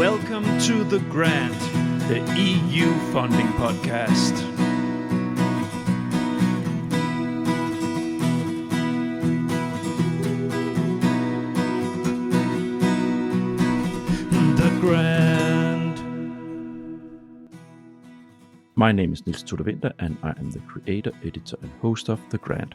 Welcome to The Grant, the EU funding podcast. The Grant. My name is Niels Tudor Winter, and I am the creator, editor, and host of The Grant.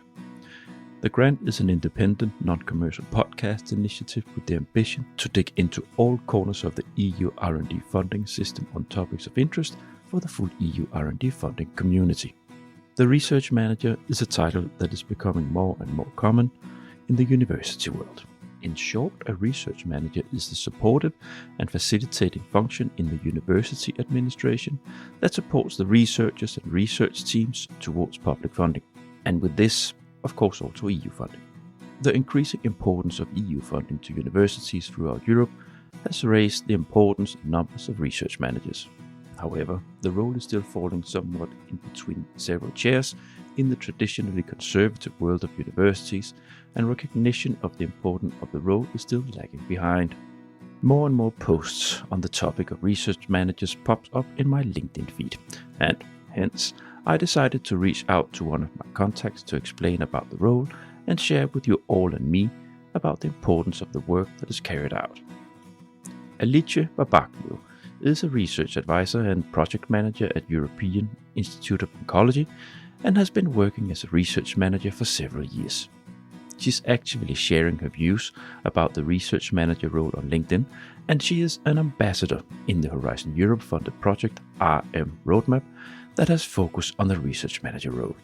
The Grant is an independent, non-commercial podcast initiative with the ambition to dig into all corners of the EU R&D funding system on topics of interest for the full EU R&D funding community. The Research Manager is a title that is becoming more and more common in the university world. In short, a research manager is the supportive and facilitating function in the university administration that supports the researchers and research teams towards public funding. And with this, of course, also EU funding. The increasing importance of EU funding to universities throughout Europe has raised the importance and numbers of research managers. However, the role is still falling somewhat in between several chairs in the traditionally conservative world of universities, and recognition of the importance of the role is still lagging behind. More and more posts on the topic of research managers pops up in my LinkedIn feed, and hence I decided to reach out to one of my contacts to explain about the role and share with you all and me about the importance of the work that is carried out. Alice Barbaglio is a research advisor and project manager at European Institute of Oncology and has been working as a research manager for several years. She's actively sharing her views about the research manager role on LinkedIn, and she is an ambassador in the Horizon Europe funded project RM Roadmap that has focused on the research manager role.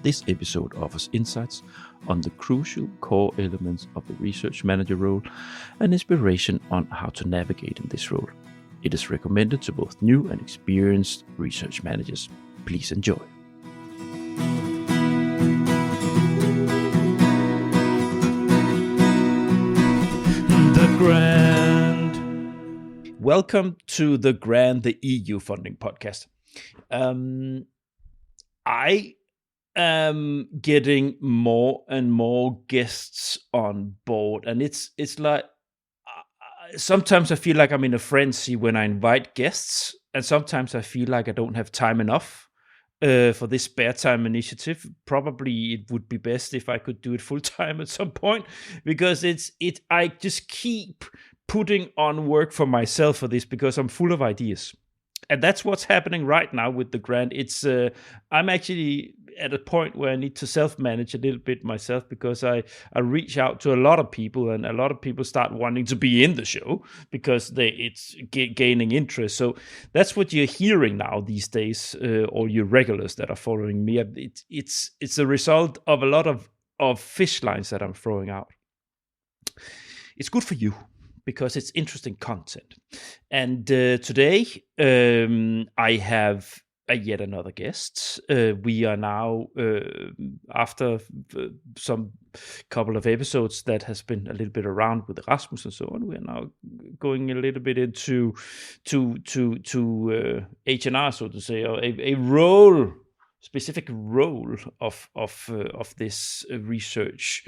This episode offers insights on the crucial core elements of the research manager role and inspiration on how to navigate in this role. It is recommended to both new and experienced research managers. Please enjoy. The Grant. Welcome to The Grant, the EU funding podcast. I am getting more and more guests on board, and it's like sometimes I feel like I'm in a frenzy when I invite guests, and sometimes I feel like I don't have time enough for this spare time initiative. Probably it would be best if I could do it full time at some point, because I just keep putting on work for myself for this because I'm full of ideas. And that's what's happening right now with the grant. It's I'm actually at a point where I need to self-manage a little bit myself, because I reach out to a lot of people, and a lot of people start wanting to be in the show because it's gaining interest. So that's what you're hearing now these days, all you regulars that are following me. It's a result of a lot of fish lines that I'm throwing out. It's good for you, because it's interesting content. And today I have yet another guest. We are now, after some couple of episodes that has been a little bit around with Rasmus and so on, we are now going a little bit into H&R, so to say, or a role, specific role of this research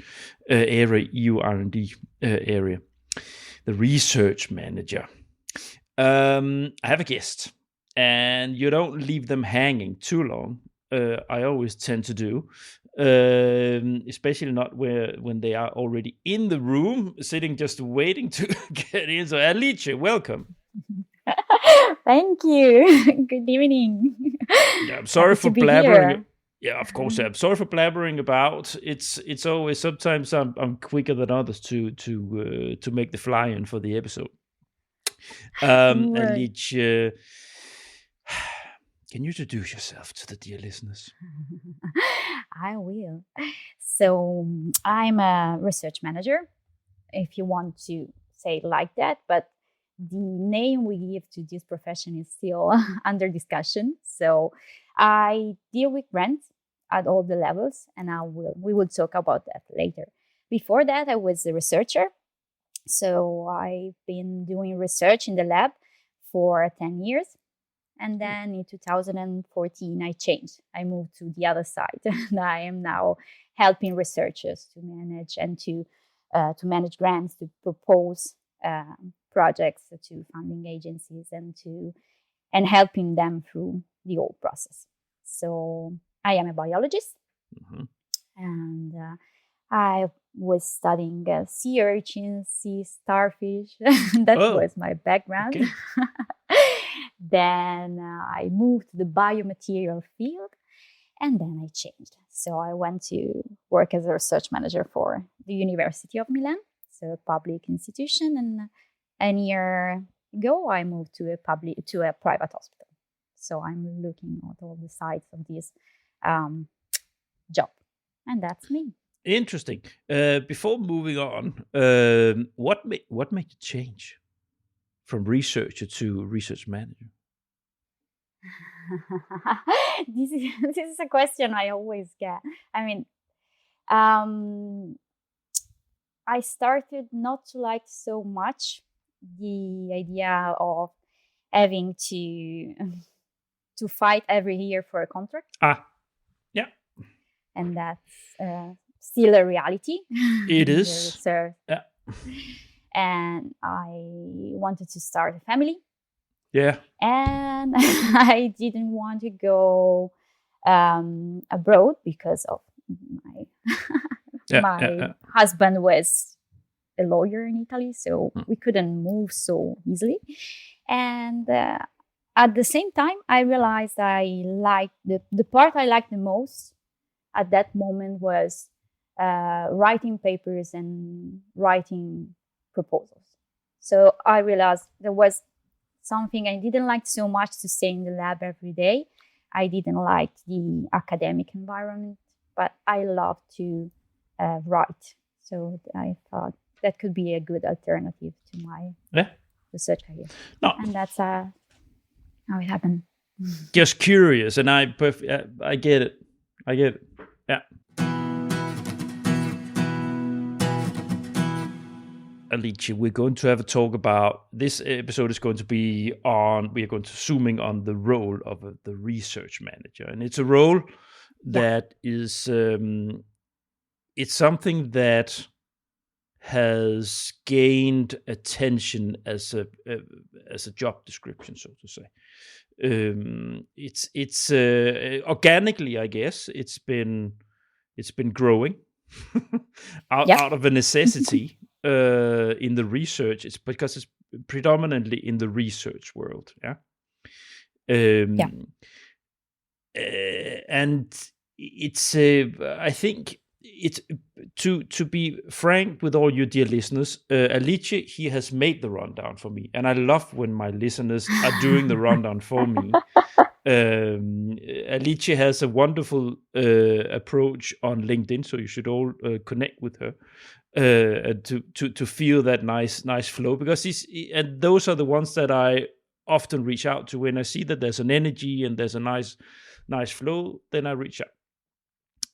area, EU R&D area. The research manager. I have a guest, and you don't leave them hanging too long. I always tend to do, especially not when they are already in the room, sitting just waiting to get in. So Alice, welcome. Thank you. Good evening. Yeah, I'm sorry for blabbering. Yeah, of course. I'm sorry for blabbering about. It's always, sometimes I'm quicker than others to make the fly in for the episode. Right. Alice, can you introduce yourself to the dear listeners? I will. So I'm a research manager, if you want to say it like that, but the name we give to this profession is still under discussion. So I deal with grants at all the levels, and we will talk about that later. Before that, I was a researcher. So I've been doing research in the lab for 10 years. And then in 2014, I changed. I moved to the other side, and I am now helping researchers to manage and to manage grants, to propose projects to funding agencies and helping them through the whole process. So I am a biologist, and I was studying sea urchins, sea starfish. That was my background. Okay. Then I moved to the biomaterial field, and then I changed. So I went to work as a research manager for the University of Milan, so a public institution. And a year ago, I moved to a private hospital. So I'm looking at all the sides of this job, and that's me. Interesting. Before moving on, what made you change from researcher to research manager? This is a question I always get. I mean, I started not to like so much the idea of having to fight every year for a contract. Yeah. And that's still a reality. It is. So, yeah. And I wanted to start a family. Yeah. And I didn't want to go abroad because of my husband was a lawyer in Italy, so we couldn't move so easily. And at the same time, I realized I liked the part I liked the most at that moment was writing papers and writing proposals. So I realized there was something I didn't like so much to stay in the lab every day. I didn't like the academic environment, but I love to write. So I thought that could be a good alternative to my research career. No. And that's how it happened. Just curious, and I get it. Yeah. Alice, we're going to have a talk about, this episode is going to be on, we are going to zooming on the role of the research manager. And it's a role that is, it's something that has gained attention as a job description, so to say. It's organically, I guess, it's been growing out of a necessity. In the research, it's because it's predominantly in the research world, and it's I think it's to be frank with all you dear listeners, Alice, he has made the rundown for me, and I love when my listeners are doing the rundown for me. Alice has a wonderful approach on LinkedIn, so you should all connect with her to feel that nice flow, because and those are the ones that I often reach out to when I see that there's an energy and there's a nice flow. Then I reach out,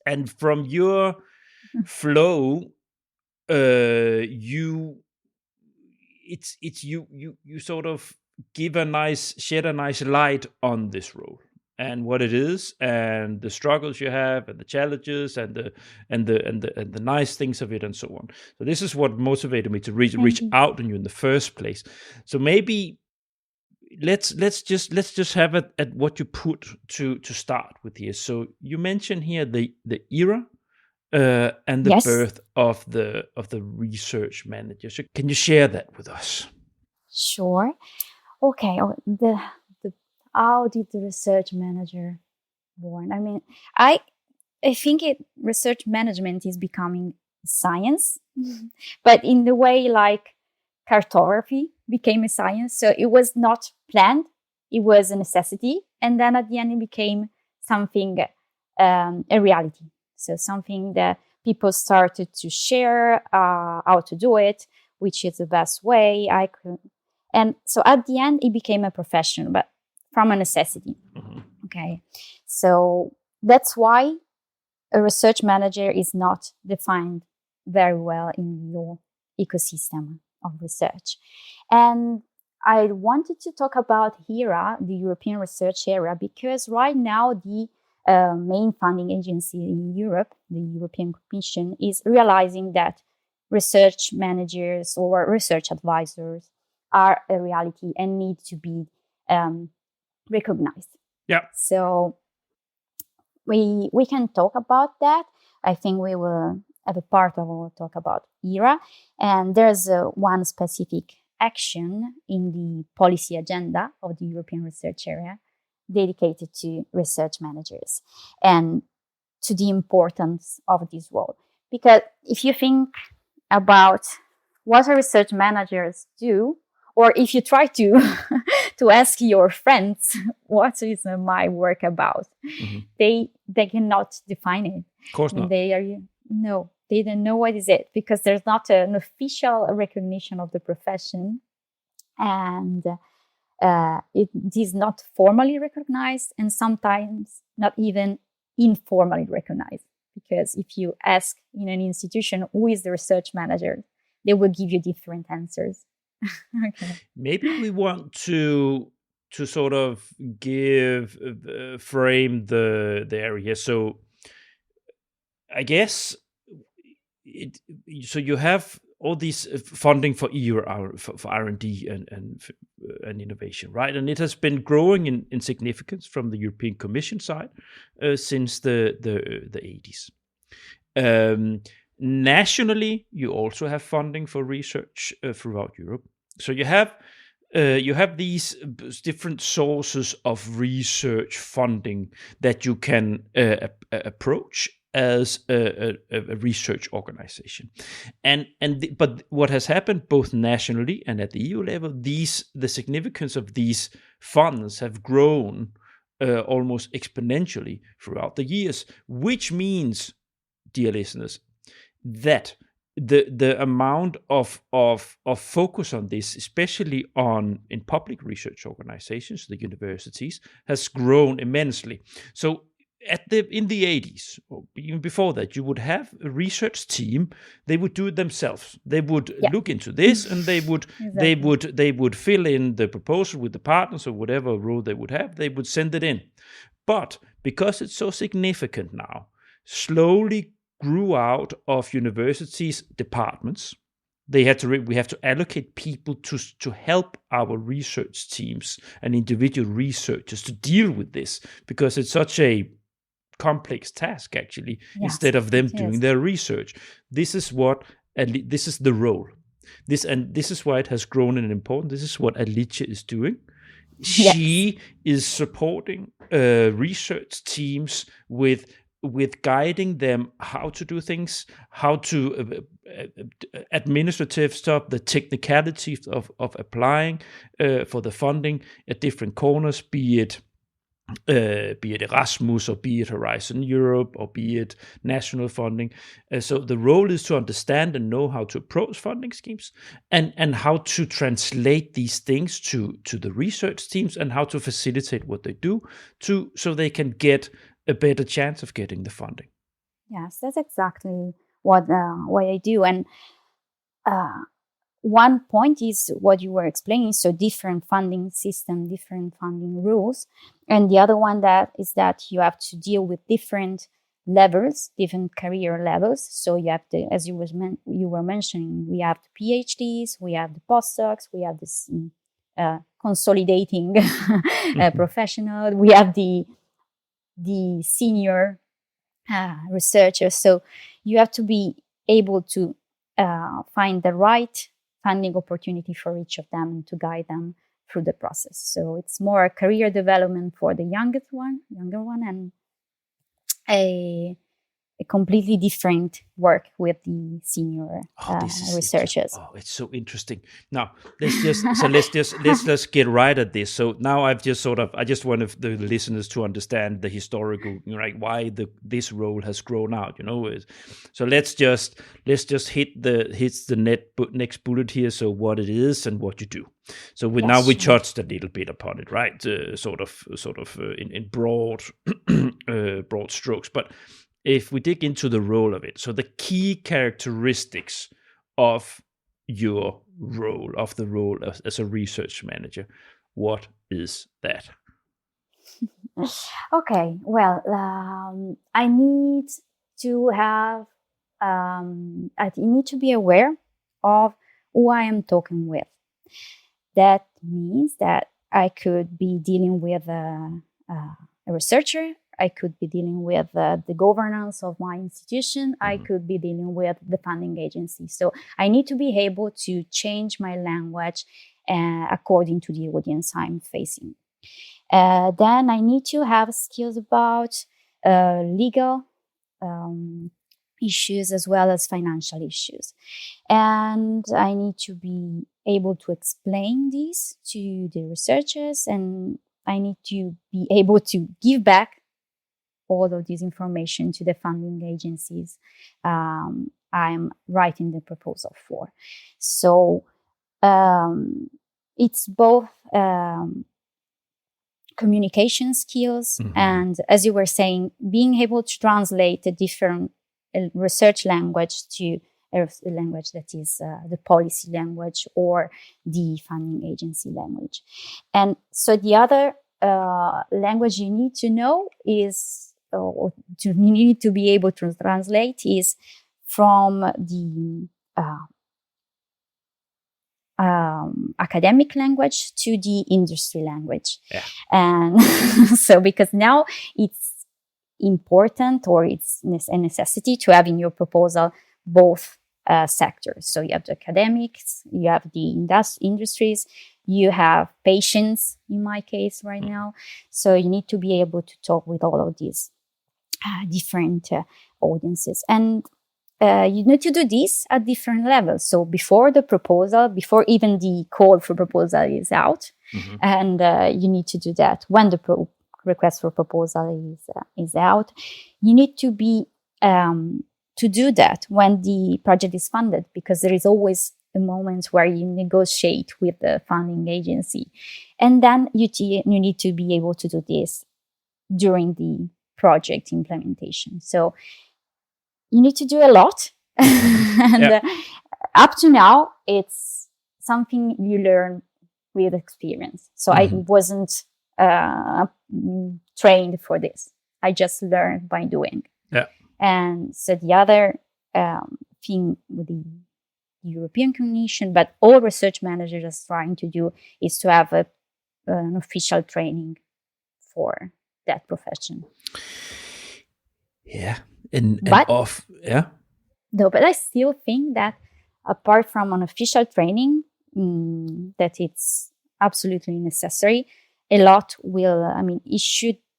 and from your flow, you sort of shed a nice light on this role and what it is, and the struggles you have, and the challenges, and the nice things of it, and so on. So this is what motivated me to reach out to you in the first place. So maybe let's just have it at what you put to start with here. So you mentioned here the era and the birth of the research manager. So can you share that with us? Sure. Okay. How did the research manager born? I mean, I think research management is becoming science, but in the way like cartography became a science. So it was not planned; it was a necessity, and then at the end it became something, a reality. So something that people started to share how to do it, which is the best way and so at the end, it became a profession, but from a necessity. Mm-hmm. Okay. So that's why a research manager is not defined very well in your ecosystem of research. And I wanted to talk about HERA, the European Research Area, because right now the main funding agency in Europe, the European Commission, is realizing that research managers or research advisors are a reality and need to be recognized. Yeah. So we can talk about that. I think we will have a part of our talk about ERA. And there's one specific action in the policy agenda of the European Research Area dedicated to research managers and to the importance of this role. Because if you think about what research managers do, or if you try to to ask your friends what is my work about, they cannot define it. Of course not. They don't know what is it, because there's not an official recognition of the profession, and it is not formally recognized, and sometimes not even informally recognized. Because if you ask in an institution who is the research manager, they will give you different answers. Okay. Maybe we want to sort of give frame the area. So I guess so you have all these funding for EU for R&D and innovation, right? And it has been growing in significance from the European Commission side since the 80s. Nationally, you also have funding for research throughout Europe. So you have these different sources of research funding that you can approach as a research organization, but what has happened both nationally and at the EU level, the significance of these funds have grown almost exponentially throughout the years, which means, dear listeners, that the amount of focus on this, especially in public research organizations, the universities, has grown immensely. So in the 80s, or even before that, you would have a research team. They would do it themselves. They would look into this, and they would they would fill in the proposal with the partners or whatever role they would have. They would send it in. But because it's so significant now, slowly grew out of universities' departments. We have to allocate people to help our research teams and individual researchers to deal with this, because it's such a complex task, actually. Yes, instead of them doing their research. This is the role. This is why it has grown in importance. This is what Alice is doing. She is supporting research teams with guiding them how to do things, how to administrative stuff, the technicalities of applying for the funding at different corners, be it Erasmus, or be it Horizon Europe, or be it national funding. So the role is to understand and know how to approach funding schemes, and how to translate these things to the research teams, and how to facilitate what they do so they can get a better chance of getting the funding. Yes, that's exactly what I do. And one point is what you were explaining, so different funding system, different funding rules. And the other one is that you have to deal with different levels, different career levels. So you have to, as you were mentioning, we have the PhDs, we have the postdocs, we have this consolidating professional, we have the senior researchers. So you have to be able to find the right funding opportunity for each of them and to guide them through the process. So it's more a career development for the younger one, and a completely different work with the senior researchers. It's so interesting. Now let's just get right at this. So now I just want the listeners to understand the historical, why this role has grown out. So let's just hit the next bullet here. So what it is and what you do. So now we touched a little bit upon it, right? Sort of in broad broad strokes, but if we dig into the role of it, so the key characteristics of your role, as a research manager, what is that? Okay, well, I need to have I need to be aware of who I am talking with. That means that I could be dealing with a researcher. I could be dealing with the governance of my institution. I could be dealing with the funding agency. So I need to be able to change my language according to the audience I'm facing. Then I need to have skills about legal issues as well as financial issues. And I need to be able to explain this to the researchers, and I need to be able to give back all of this information to the funding agencies I'm writing the proposal for. So it's both communication skills and, as you were saying, being able to translate a different research language to a language that is the policy language or the funding agency language. And so the other language you need to know is, or you need to be able to translate, is from the academic language to the industry language. Yeah. And so because now it's important, or it's a necessity, to have in your proposal both sectors. So you have the academics, you have the industries, you have patients, in my case right now. So you need to be able to talk with all of these different audiences. And you need to do this at different levels. So before the proposal, before even the call for proposal is out, and you need to do that when the request for proposal is out. You need to be to do that when the project is funded, because there is always a moment where you negotiate with the funding agency, and then you need to be able to do this during the project implementation. So you need to do a lot. And up to now, it's something you learn with experience. So I wasn't trained for this. I just learned by doing. Yeah. And so the other thing with the European Commission, but all research managers are trying to do, is to have an official training for that profession. Yeah. But I still think that apart from an official training, that it's absolutely necessary, a lot will,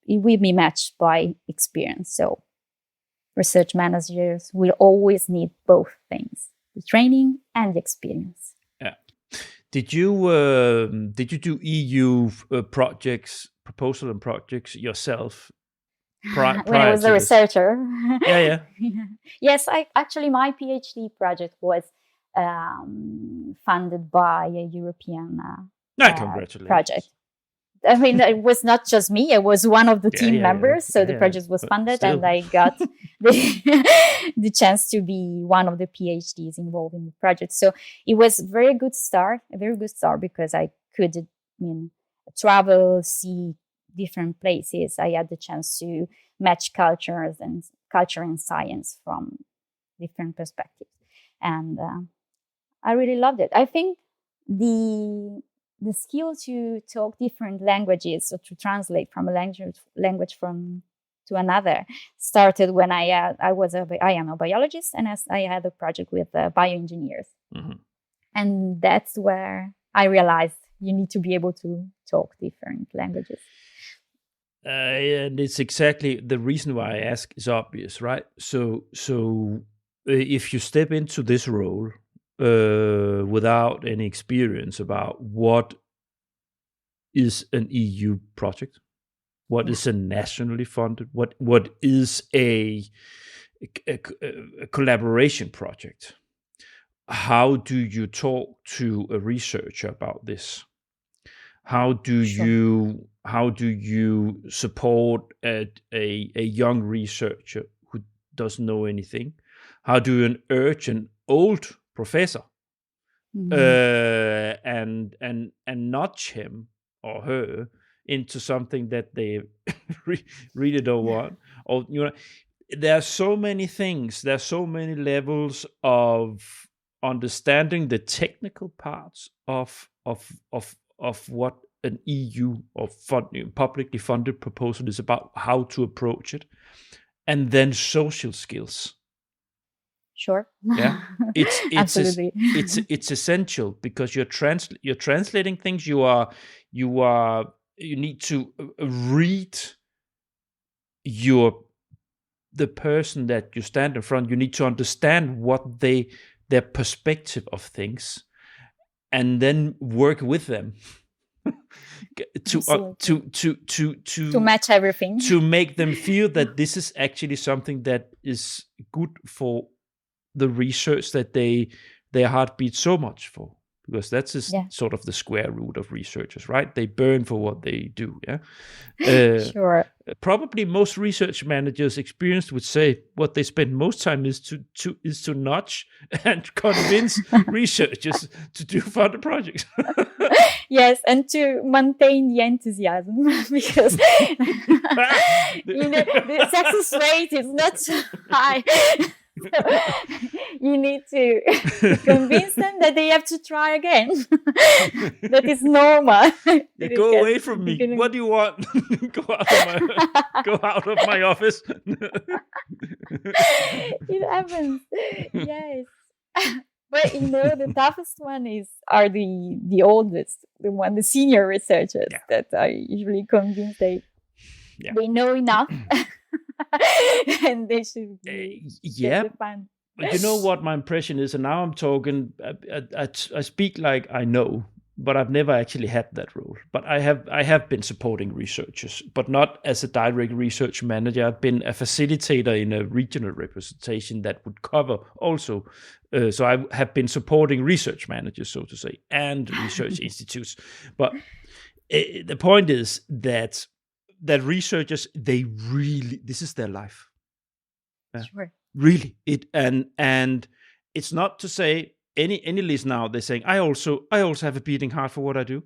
it will be matched by experience. So research managers will always need both things, the training and the experience. Yeah. Did you do EU proposal and projects yourself? When I was a researcher. Yeah. Yes, my PhD project was funded by a European congratulations. project. It was not just me; it was one of the team members. So the project was funded, and I got the chance to be one of the PhDs involved in the project. So it was a very good start, because I could travel, see different places. I had the chance to match culture and science from different perspectives, and I really loved it. I think the skill to talk different languages, or to translate from a language to another, started when I am a biologist, and I had a project with bioengineers, and that's where I realized you need to be able to talk different languages. And it's exactly the reason why I ask is obvious, right? So if you step into this role without any experience about what is an EU project, what is a nationally funded, what is a collaboration project, how do you talk to a researcher about this? How do you support a young researcher who doesn't know anything? How do you urge an old professor and nudge him or her into something that they really don't want? Or there are so many things. There are so many levels of understanding the technical parts of what an EU or publicly funded proposal is about, how to approach it, and then social skills. Sure. Yeah, Absolutely. it's essential, because you're translating things. You need to read the person that you stand in front. You need to understand what their perspective of things, and then work with them to match everything, to make them feel that this is actually something that is good for the research that their heart beats so much for, because that's just sort of the square root of researchers, right? They burn for what they do. Sure. Probably most research managers experienced would say what they spend most time is to nudge and convince researchers to do funded projects. Yes, and to maintain the enthusiasm, because the success rate is not so high. You need to convince them that they have to try again. That is normal. Go away from me. What do you want? Go out of my office. It happens. Yes. But the toughest one are the oldest, the senior researchers that are usually convinced they know enough. And they should get the fund. But you know what my impression is, and now I'm talking, I speak like I know, but I've never actually had that role. But I have been supporting researchers, but not as a direct research manager. I've been a facilitator in a regional representation that would cover also. So I have been supporting research managers, so to say, and research institutes. But the point is that researchers, they really, this is their life. Sure. Really, and it's not to say any list now they're saying I also have a beating heart for what I do.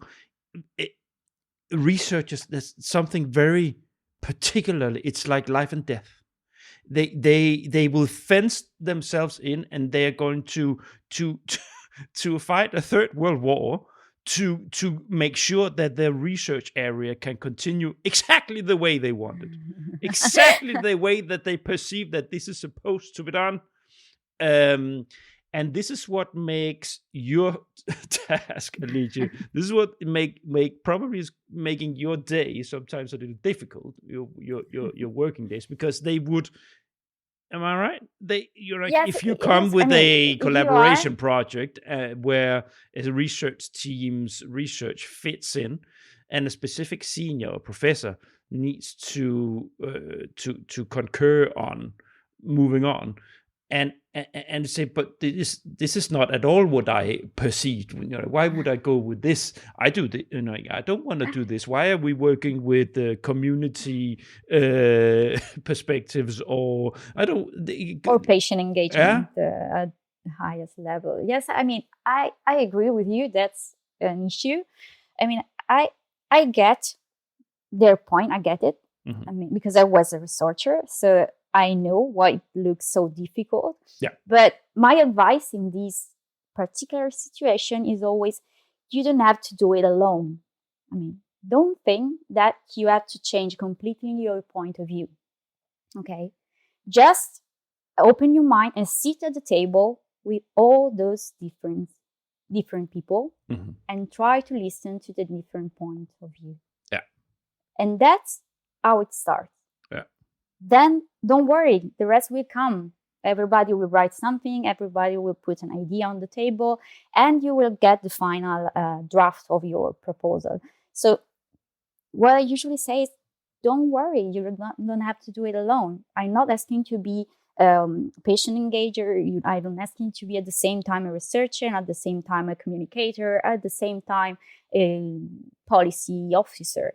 Researchers, there's something very particularly, it's like life and death. They will fence themselves in, and they are going to fight a third world war to make sure that their research area can continue exactly the way they want it, exactly the way that they perceive that this is supposed to be done. And this is what makes your task, Alicia. This is what probably is making your day sometimes a little difficult, your working days, because they would. Am I right? You're like, yes, if you come with a collaboration project where a research team's research fits in, and a specific senior or professor needs to concur on moving on, and say, but this is not at all what I perceived. Why would I go with this? I do the, I don't want to do this. Why are we working with the community perspectives, or or patient engagement at the highest level? Yes, I mean, I agree with you. That's an issue. I mean, I get their point. I get it. Mm-hmm. I mean, because I was a researcher, so I know why it looks so difficult. Yeah. But my advice in this particular situation is always, you don't have to do it alone. I mean, don't think that you have to change completely your point of view. Okay? Just open your mind and sit at the table with all those different people, mm-hmm. and try to listen to the different points of view. Yeah. And that's how it starts. Yeah. Then don't worry, the rest will come. Everybody will write something, everybody will put an idea on the table, and you will get the final draft of your proposal. So what I usually say is, don't worry, you don't have to do it alone. I'm not asking to be patient engager. I don't asking to be at the same time a researcher, and at the same time a communicator, at the same time a policy officer.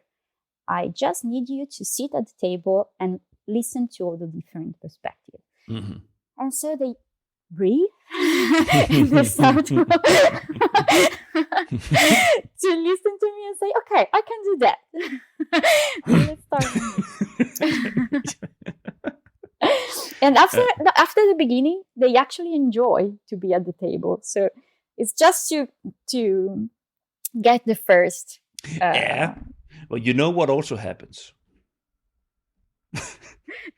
I just need you to sit at the table and listen to all the different perspectives. Mm-hmm. And so they breathe and they start to listen to me and say, okay, I can do that. Let's start. And after the beginning, they actually enjoy to be at the table. So it's just to get the first. Yeah. Well, you know what also happens?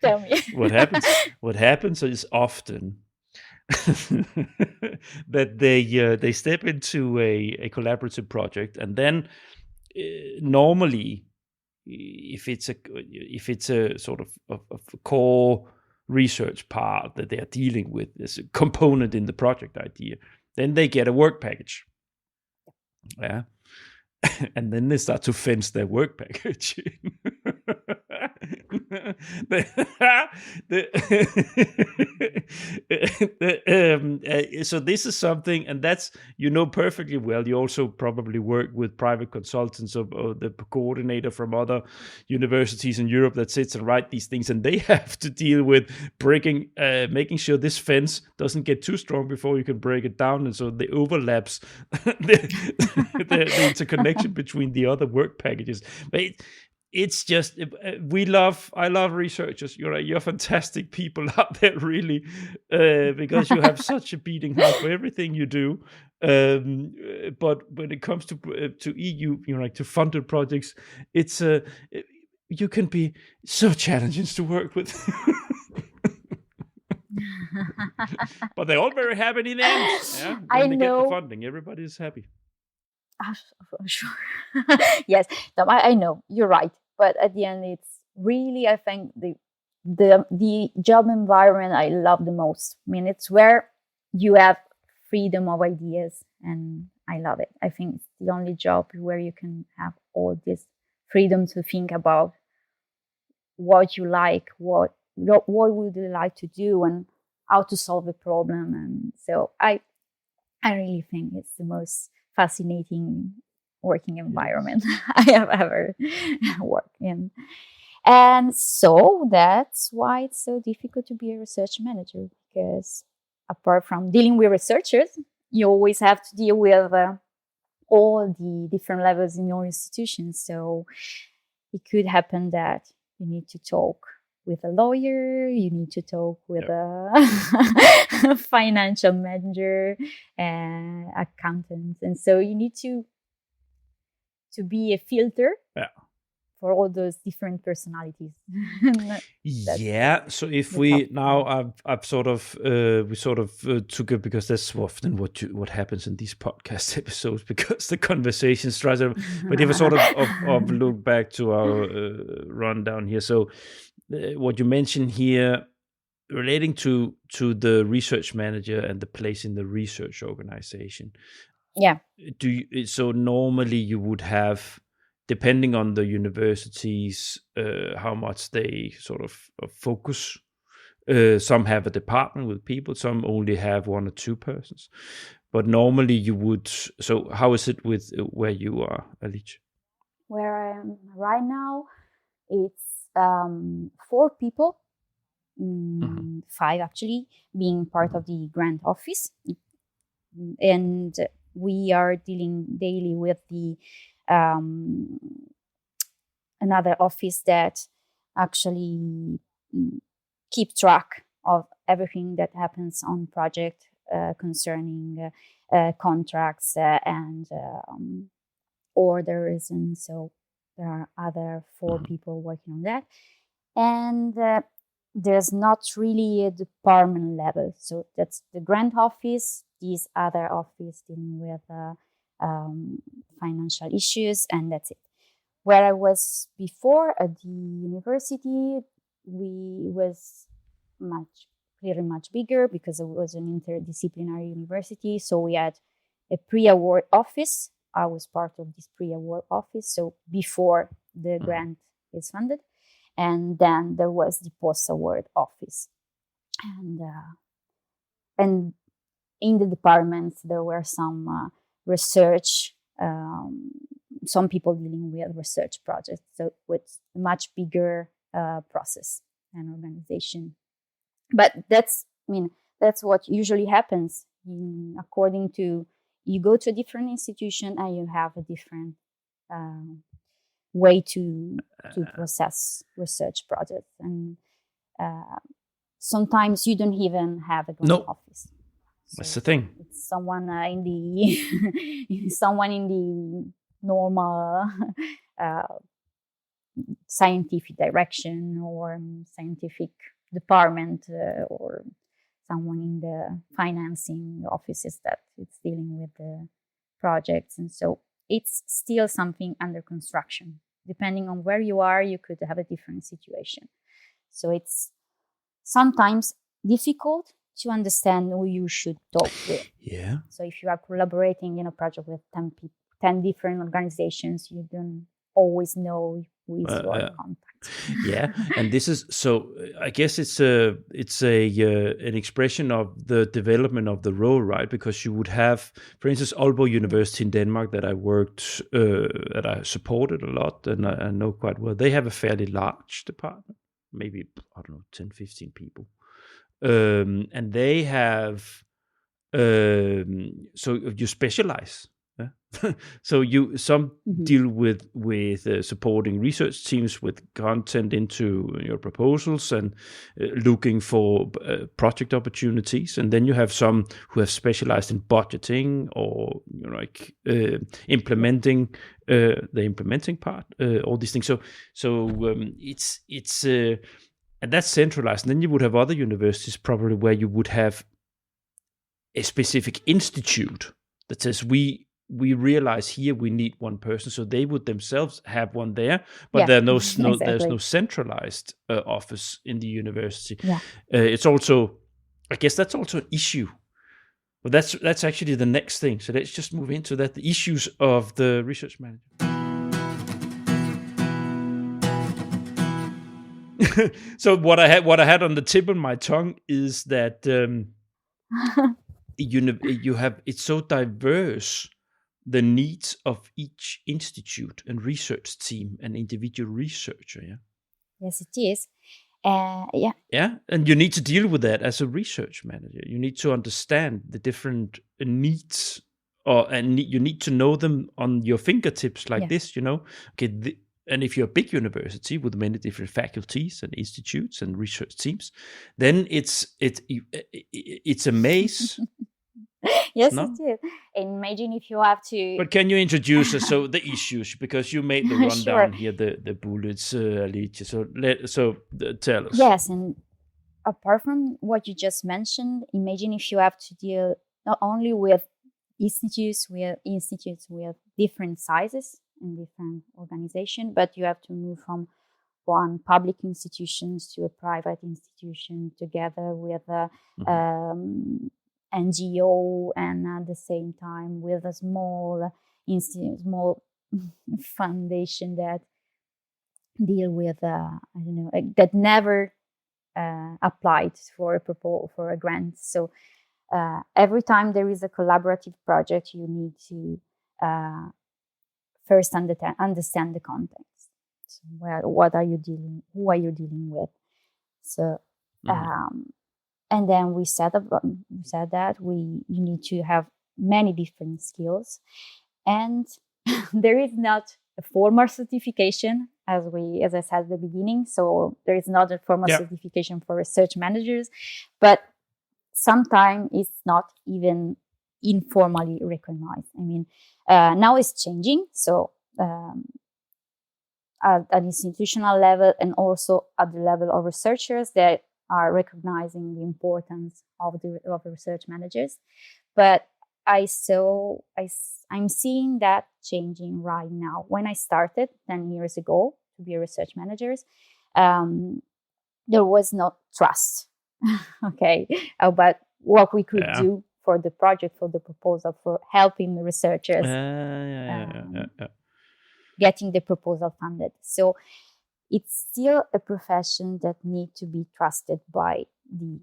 Tell me. What happens is often that they step into a collaborative project, and then normally, if it's a sort of a core research part that they are dealing with, as a component in the project idea, then they get a work package. Yeah. And then they start to fence their work package. So this is something, and that's, you know perfectly well. You also probably work with private consultants or the coordinator from other universities in Europe that sits and write these things, and they have to deal with making sure this fence doesn't get too strong before you can break it down, and so the overlaps, the interconnection between the other work packages. But it's just I love researchers. You're fantastic people out there, really, because you have such a beating heart for everything you do. But when it comes to EU, to funded projects, it's you can be so challenging to work with. But they're all very happy in the end. Yeah? When they get the funding, everybody's happy. Sure. Yes, no, I know you're right, but at the end, it's really, I think, the job environment I love the most. I mean, it's where you have freedom of ideas, and I love it. I think it's the only job where you can have all this freedom to think about what you like, what would you like to do, and how to solve a problem. And so I really think it's the most fascinating working environment I have ever worked in. And so that's why it's so difficult to be a research manager, because apart from dealing with researchers, you always have to deal with all the different levels in your institution. So it could happen that you need to talk with a lawyer, you need to talk with a financial manager, accountant, and so you need to be a filter for all those different personalities. So if we now, I've sort of we sort of took it, because that's often what happens in these podcast episodes, because the conversation starts. But if I sort of look back to our rundown here, so what you mentioned here, relating to the research manager and the place in the research organization. Yeah. So normally you would have, depending on the universities, how much they sort of focus. Some have a department with people, some only have one or two persons. But normally you would. So how is it with where you are, Alice? Where I am right now, it's 4 people, 5 actually, being part of the grant office. And we are dealing daily with the another office that actually keep track of everything that happens on project concerning contracts and orders. And so there are other 4 people working on that. And there's not really a department level. So that's the grant office, these other office dealing with financial issues, and that's it. Where I was before at the university, we was clearly much bigger, because it was an interdisciplinary university. So we had a pre-award office. I was part of this pre-award office, so before the grant is funded. And then there was the post-award office. And in the departments, there were some research, some people dealing with research projects. So it's a much bigger process and organization. But that's what usually happens. According to, you go to a different institution and you have a different way to process research projects. And sometimes you don't even have a grant No. office. So That's the thing. it's someone in the someone in the normal scientific direction or scientific department or someone in the financing offices that it's dealing with the projects. And so it's still something under construction. Depending on where you are, you could have a different situation. So it's sometimes difficult to understand who you should talk with. Yeah. So if you are collaborating in a project with 10 different organizations, you don't always know who is your contact. Yeah, and this is so. I guess it's an expression of the development of the role, right? Because you would have, for instance, Aalborg University in Denmark that I worked, that I supported a lot, and I know quite well. They have a fairly large department, maybe I don't know, 10, 15 people, and they have. So you specialize. So some deal with supporting research teams with content into your proposals and looking for project opportunities, and then you have some who have specialized in budgeting or like implementing the implementing part, all these things. So it's and that's centralized. And then you would have other universities probably where you would have a specific institute that says we realize here we need one person, so they would themselves have one there, but there's no centralized office in the university. It's also, I guess that's also an issue, but that's actually the next thing. So let's just move into that, the issues of the research manager. So what I had on the tip of my tongue is that you have, it's so diverse, the needs of each institute and research team and individual researcher. Yes, it is. And you need to deal with that as a research manager. You need to understand the different needs, you need to know them on your fingertips like this. Okay, and if you're a big university with many different faculties and institutes and research teams, then it's a maze. Yes, it is. Imagine if you have to. But can you introduce us the issues, because you made the rundown here, the bullets, Alicia. So tell us. Yes, and apart from what you just mentioned, imagine if you have to deal not only with institutes with different sizes and different organization, but you have to move from one public institutions to a private institution together with a NGO, and at the same time with a small foundation that deal with that never applied for a grant. So every time there is a collaborative project, you need to first understand the context. So who are you dealing with? So and then we said that you need to have many different skills, and there is not a formal certification as I said at the beginning. So there is not a formal certification for research managers, but sometimes it's not even informally recognized. I mean, now it's changing. So at an institutional level and also at the level of researchers, that are recognizing the importance of the research managers. But I'm seeing that changing right now. When I started 10 years ago to be a research manager, there was no trust, about what we could do for the project, for the proposal, for helping the researchers getting the proposal funded. So it's still a profession that needs to be trusted by the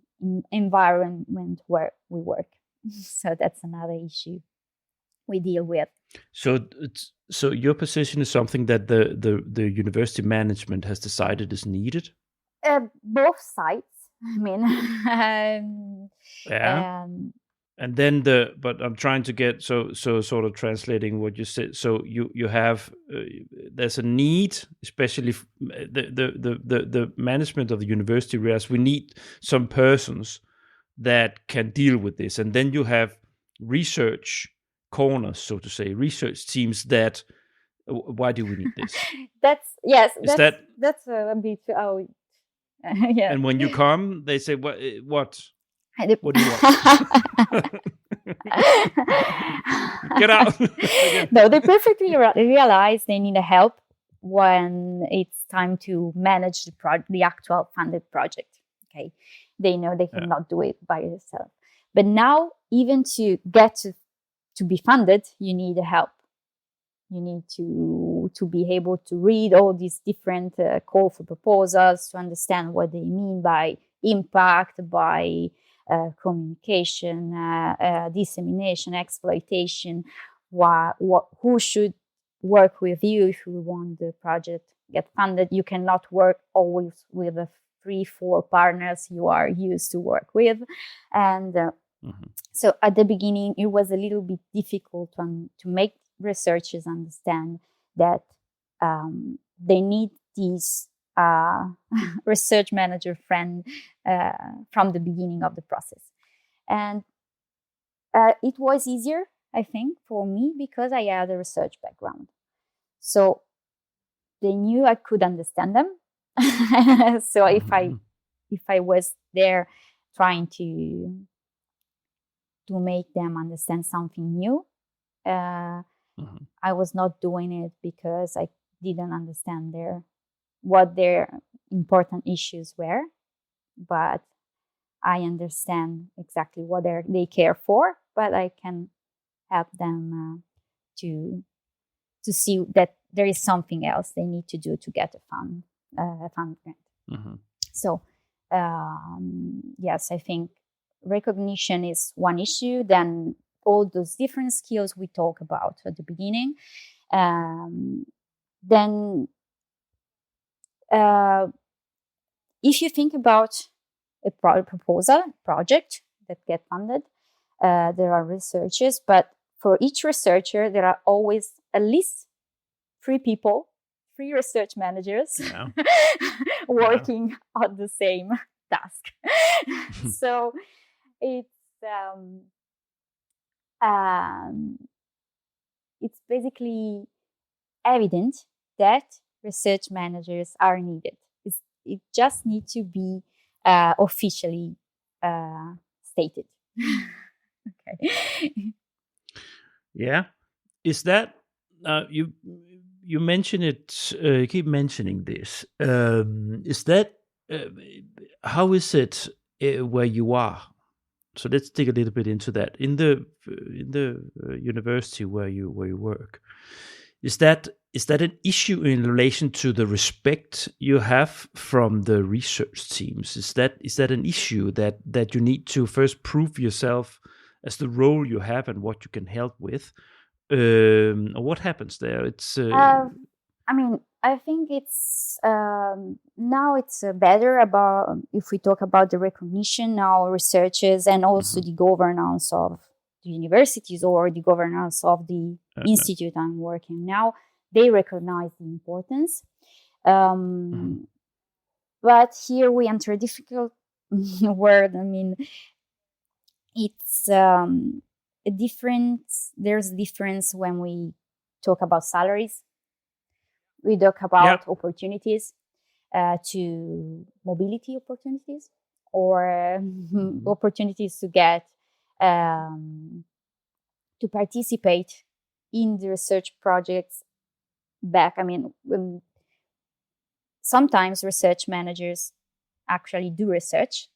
environment where we work. So that's another issue we deal with. So your position is something that the university management has decided is needed? Both sides. I mean, And then but I'm trying to get so sort of translating what you said. So you have there's a need, especially the management of the university, whereas we need some persons that can deal with this, and then you have research corners, so to say, research teams that. Why do we need this? Is that that's a bit yeah. And when you come, they say, "What? What do you want? Get out!" No, they perfectly realize they need help when it's time to manage the actual funded project. Okay, they know they cannot do it by themselves. But now, even to get to be funded, you need help. You need to be able to read all these different call for proposals, to understand what they mean by impact, by communication, dissemination, exploitation, who should work with you if you want the project get funded. You cannot work always with the 3-4 partners you are used to work with. And so at the beginning, it was a little bit difficult to make researchers understand that they need these research manager friend from the beginning of the process. And it was easier, I think, for me because I had a research background. So they knew I could understand them. So if I was there trying to make them understand something new, I was not doing it because I didn't understand what their important issues were, but I understand exactly what they care for, but I can help them to see that there is something else they need to do to get a fund grant. So yes, I think recognition is one issue. Then all those different skills we talk about at the beginning. Then if you think about a project that get funded, there are researchers, but for each researcher, there are always at least 3 people, 3 research managers working on the same task. So it's basically evident that research managers are needed. It just needs to be officially stated. Okay. Yeah. Is that you mention it? You keep mentioning this. Is that how is it where you are? So let's dig a little bit into that. In the university where you work, is that an issue in relation to the respect you have from the research teams? Is that an issue that you need to first prove yourself as the role you have and what you can help with? What happens there? It's I mean, I think it's now it's better about if we talk about the recognition now, researchers and also the governance of the universities or the governance of the institute I'm working now. They recognize the importance. But here we enter a difficult word. I mean, it's a difference. There's a difference when we talk about salaries. We talk about opportunities to mobility opportunities or opportunities to get to participate in the research projects back. I mean, sometimes research managers actually do research.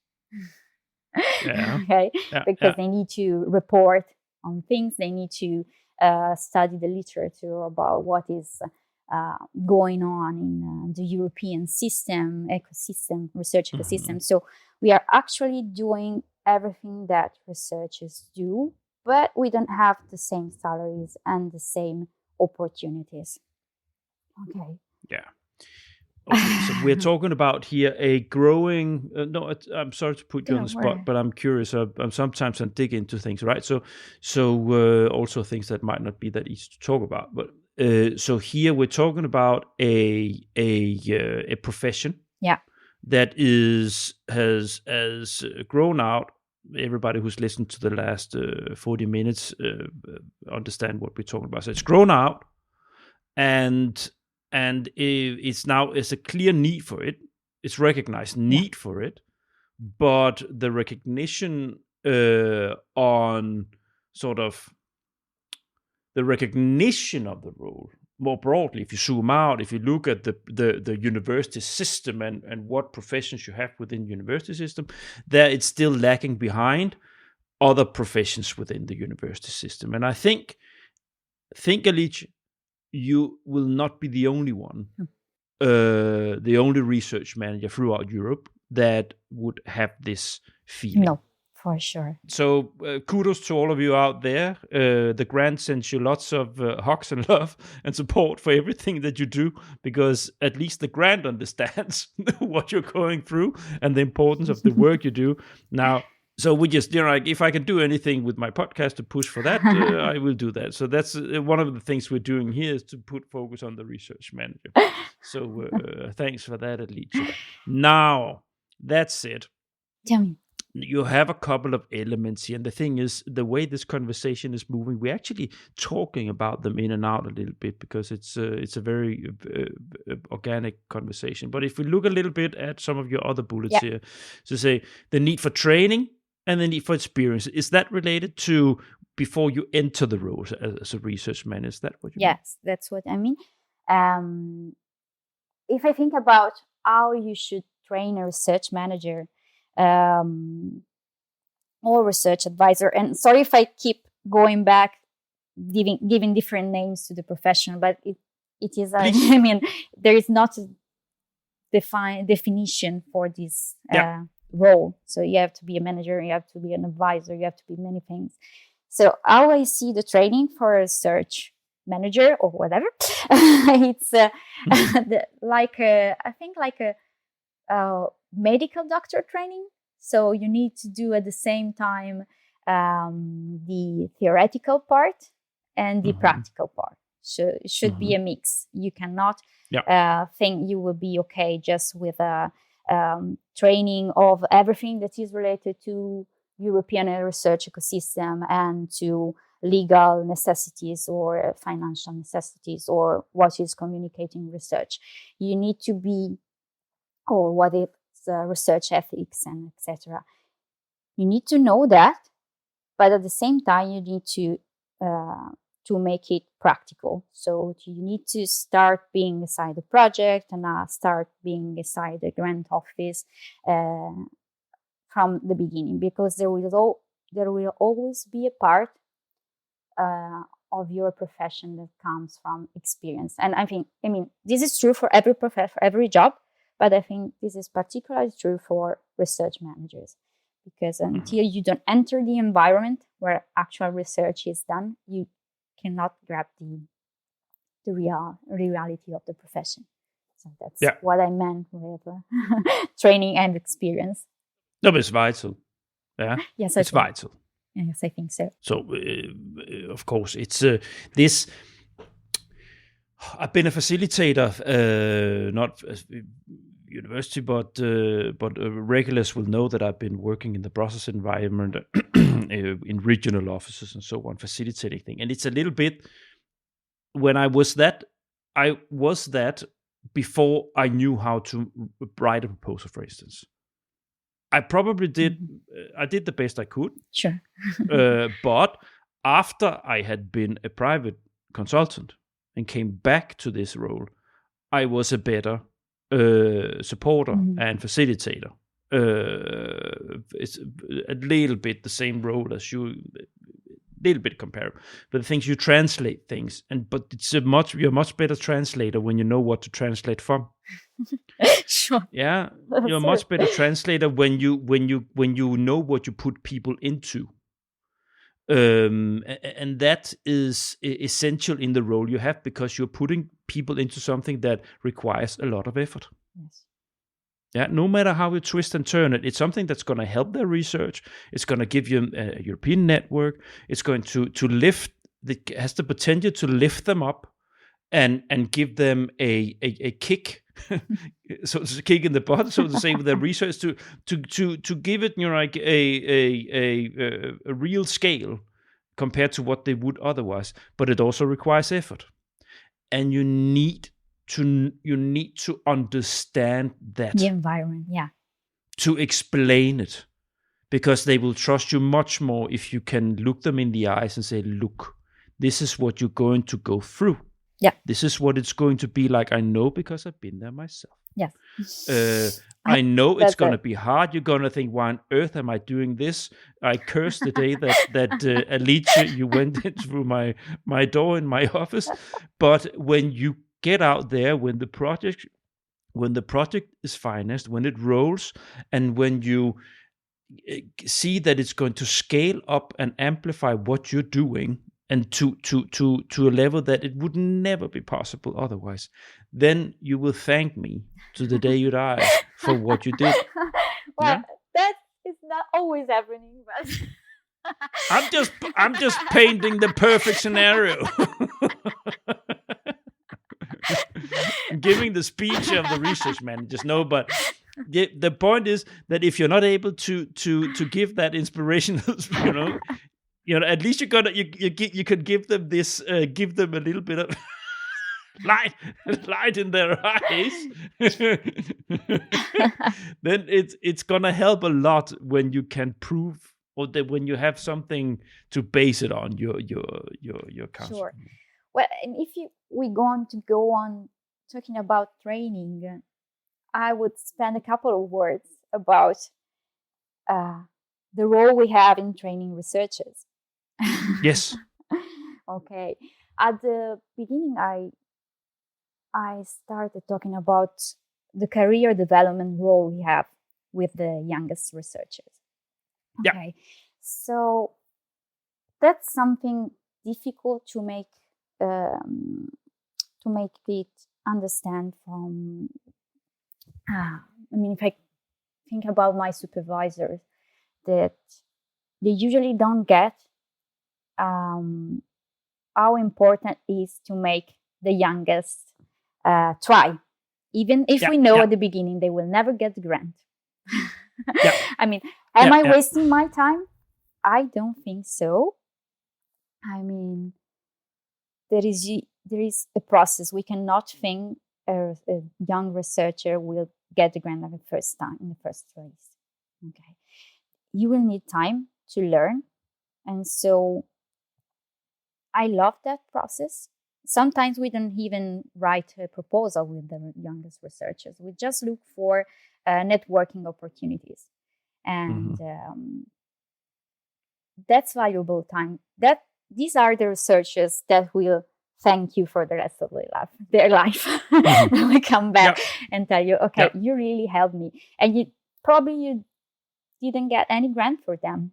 Okay, because they need to report on things. They need to study the literature about what is going on in the European ecosystem, research ecosystem. So we are actually doing everything that researchers do, but we don't have the same salaries and the same opportunities. Okay. Yeah. Okay, so we're talking about here a growing. No, I'm sorry to put you on the Don't spot, worry. but I'm curious. Sometimes I dig into things, right? So also things that might not be that easy to talk about. But so here we're talking about a profession, Yeah. that has grown out. Everybody who's listened to the last 40 minutes understand what we're talking about. So it's grown out, and it's a clear need for it. It's recognized need for it, but the recognition on sort of the recognition of the role more broadly, if you zoom out, if you look at the university system and what professions you have within the university system, there it's still lagging behind other professions within the university system. And I think Alicia, you will not be the only one, the only research manager throughout Europe that would have this feeling. No, for sure. So kudos to all of you out there. The grant sends you lots of hugs and love and support for everything that you do, because at least the grant understands what you're going through and the importance of the work you do. Now, so we just, like, if I can do anything with my podcast to push for that, I will do that. So that's one of the things we're doing here, is to put focus on the research manager. So thanks for that, Alicia. Now, that's it. Tell me. You have a couple of elements here, and the thing is, the way this conversation is moving, we're actually talking about them in and out a little bit, because it's a very organic conversation. But if we look a little bit at some of your other bullets here, so say the need for training and the need for experience, is that related to before you enter the role as a research man? Is that what you mean? Yes, that's what I mean. If I think about how you should train a research manager, or research advisor, and sorry if I keep going back, giving different names to the profession, but it is I mean, there is not a definition for this role. So you have to be a manager, you have to be an advisor, you have to be many things. So how I see the training for a research manager or whatever, it's like a medical doctor training. So you need to do at the same time the theoretical part and the practical part. So it should be a mix. You cannot think you will be okay just with a training of everything that is related to European research ecosystem and to legal necessities or financial necessities or what is communicating research. You need to be, or what is research ethics and etc. You need to know that, but at the same time you need to make it practical. So you need to start being inside the project and start being inside the grant office from the beginning, because there will always be a part of your profession that comes from experience. And I mean, this is true for every profession, for every job, but I think this is particularly true for research managers, because until you don't enter the environment where actual research is done, you cannot grab the reality of the profession. So that's what I meant with training and experience. No, but it's vital. Yeah. Yes, it's vital. Yes, I think so. So, of course, it's this. I've been a facilitator, not university, but regulars will know that I've been working in the Brussels environment, in regional offices and so on, facilitating things. And it's a little bit, when I was that before I knew how to write a proposal, for instance. I probably did, I did the best I could. Sure. But after I had been a private consultant and came back to this role, I was a better supporter and facilitator. It's a little bit the same role as you, a little bit comparable. But the things you translate things, but it's you're a much better translator when you know what to translate from. Sure. Yeah, you're a much better translator when you know what you put people into. And that is essential in the role you have, because you're putting people into something that requires a lot of effort. Yes. Yeah, no matter how you twist and turn it, it's something that's going to help their research. It's going to give you a European network. It's going to lift, has the potential to lift them up and give them a kick, so it's a kick in the butt, so to say, with their research to give it, like a real scale compared to what they would otherwise. But it also requires effort, and you need to understand that, The environment, yeah. to explain it, because they will trust you much more if you can look them in the eyes and say, look, this is what you're going to go through. Yeah. This is what it's going to be like. I know, because I've been there myself. Yes. I know it's going to it. be hard. You're going to think, why on earth am I doing this? I cursed the day that Alicia, you went in through my door in my office. But when you get out there, when the project is financed, when it rolls, and when you see that it's going to scale up and amplify what you're doing, and to a level that it would never be possible otherwise, then you will thank me to the day you die for what you did. Well, Yeah? that is not always happening, but I'm just painting the perfect scenario. I'm giving the speech of the research managers. No, but the point is that if you're not able to give that inspirational, at least you could give them this, give them a little bit of light in their eyes. Then it's gonna help a lot when you can prove, or that when you have something to base it on, your counsel. Sure. Well, and if we go on talking about training, I would spend a couple of words about the role we have in training researchers. Yes. Okay. At the beginning, I started talking about the career development role we have with the youngest researchers. Okay. Yeah. So that's something difficult to make it understand from. If I think about my supervisors, that they usually don't get how important it is to make the youngest try, even if we know at the beginning they will never get the grant. Am I wasting my time? I don't think so. There is a process. We cannot think a young researcher will get the grant in the first race. Okay, you will need time to learn, and so I love that process. Sometimes we don't even write a proposal with the youngest researchers. We just look for networking opportunities, and that's valuable time. These are the researchers that will thank you for the rest of their life. They will come back and tell you, okay, you really helped me, and you didn't get any grant for them,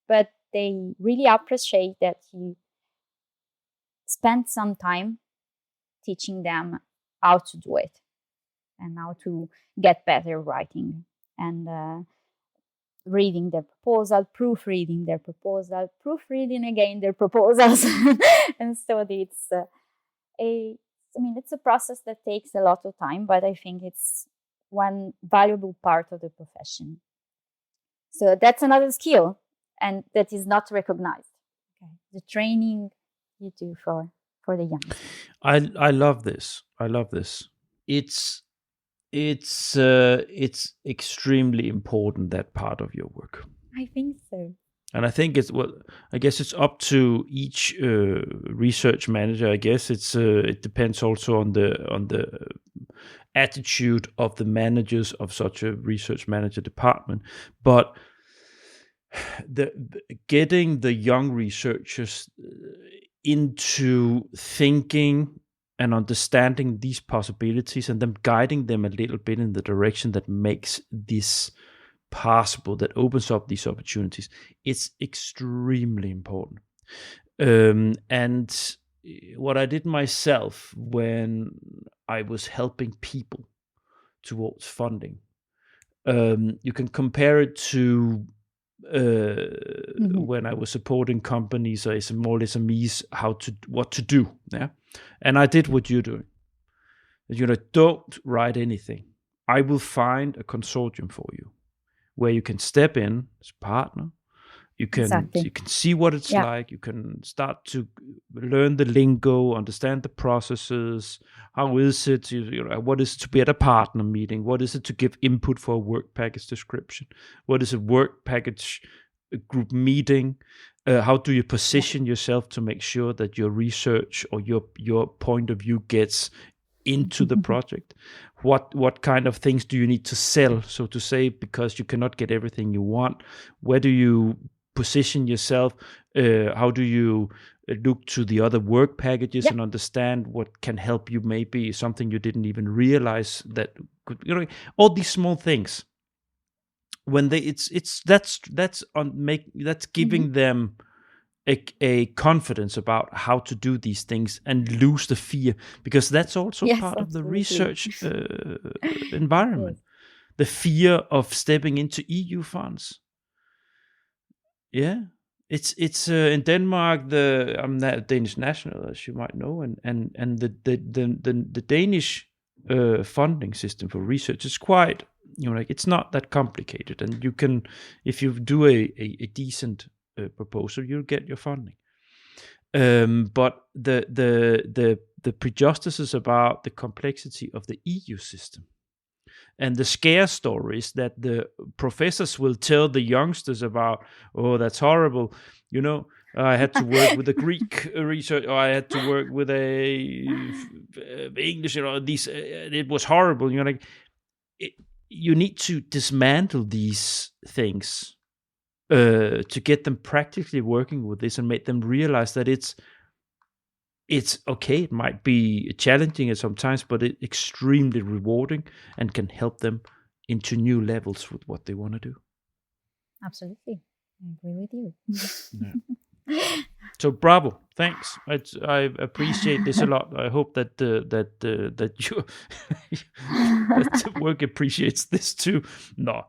but they really appreciate that you spent some time teaching them how to do it and how to get better writing and reading their proposal, proofreading again their proposals. And so it's it's a process that takes a lot of time, but I think it's one valuable part of the profession. So that's another skill, and that is not recognized. Okay. The training you do for the young. I love this. It's extremely important, that part of your work. I think so. And I think I guess it's up to each research manager. I guess it depends also on the attitude of the managers of such a research manager department. But getting the young researchers into thinking and understanding these possibilities, and then guiding them a little bit in the direction that makes this possible, that opens up these opportunities, it's extremely important. And what I did myself when I was helping people towards funding. You can compare it to when I was supporting companies or small SMEs, what to do. Yeah, and I did what you're doing. Don't write anything. I will find a consortium for you where you can step in as a partner. You can see what it's like. You can start to learn the lingo, understand the processes. How is it? What is it to be at a partner meeting? What is it to give input for a work package description? What is a work package group meeting? How do you position yourself to make sure that your research or your point of view gets into the project? What kind of things do you need to sell, so to say, because you cannot get everything you want? Where do you position yourself? How do you look to the other work packages and understand what can help you? Maybe something you didn't even realize that could, all these small things. When that's giving them a confidence about how to do these things and lose the fear, because that's also part of the research environment. The fear of stepping into EU funds. Yeah, it's in Denmark. I'm not a Danish national, as you might know, and the Danish funding system for research is quite, it's not that complicated, and you can, if you do a decent proposal, you'll get your funding. But the prejudices about the complexity of the EU system and the scare stories that the professors will tell the youngsters about, oh, that's horrible, I had to work with a Greek research, or I had to work with a English, it was horrible. You need to dismantle these things to get them practically working with this and make them realize that it's okay. It might be challenging at sometimes, but it's extremely rewarding and can help them into new levels with what they want to do. Absolutely, I agree with you. Yeah. So bravo, thanks. I appreciate this a lot. I hope that that the work appreciates this too. No,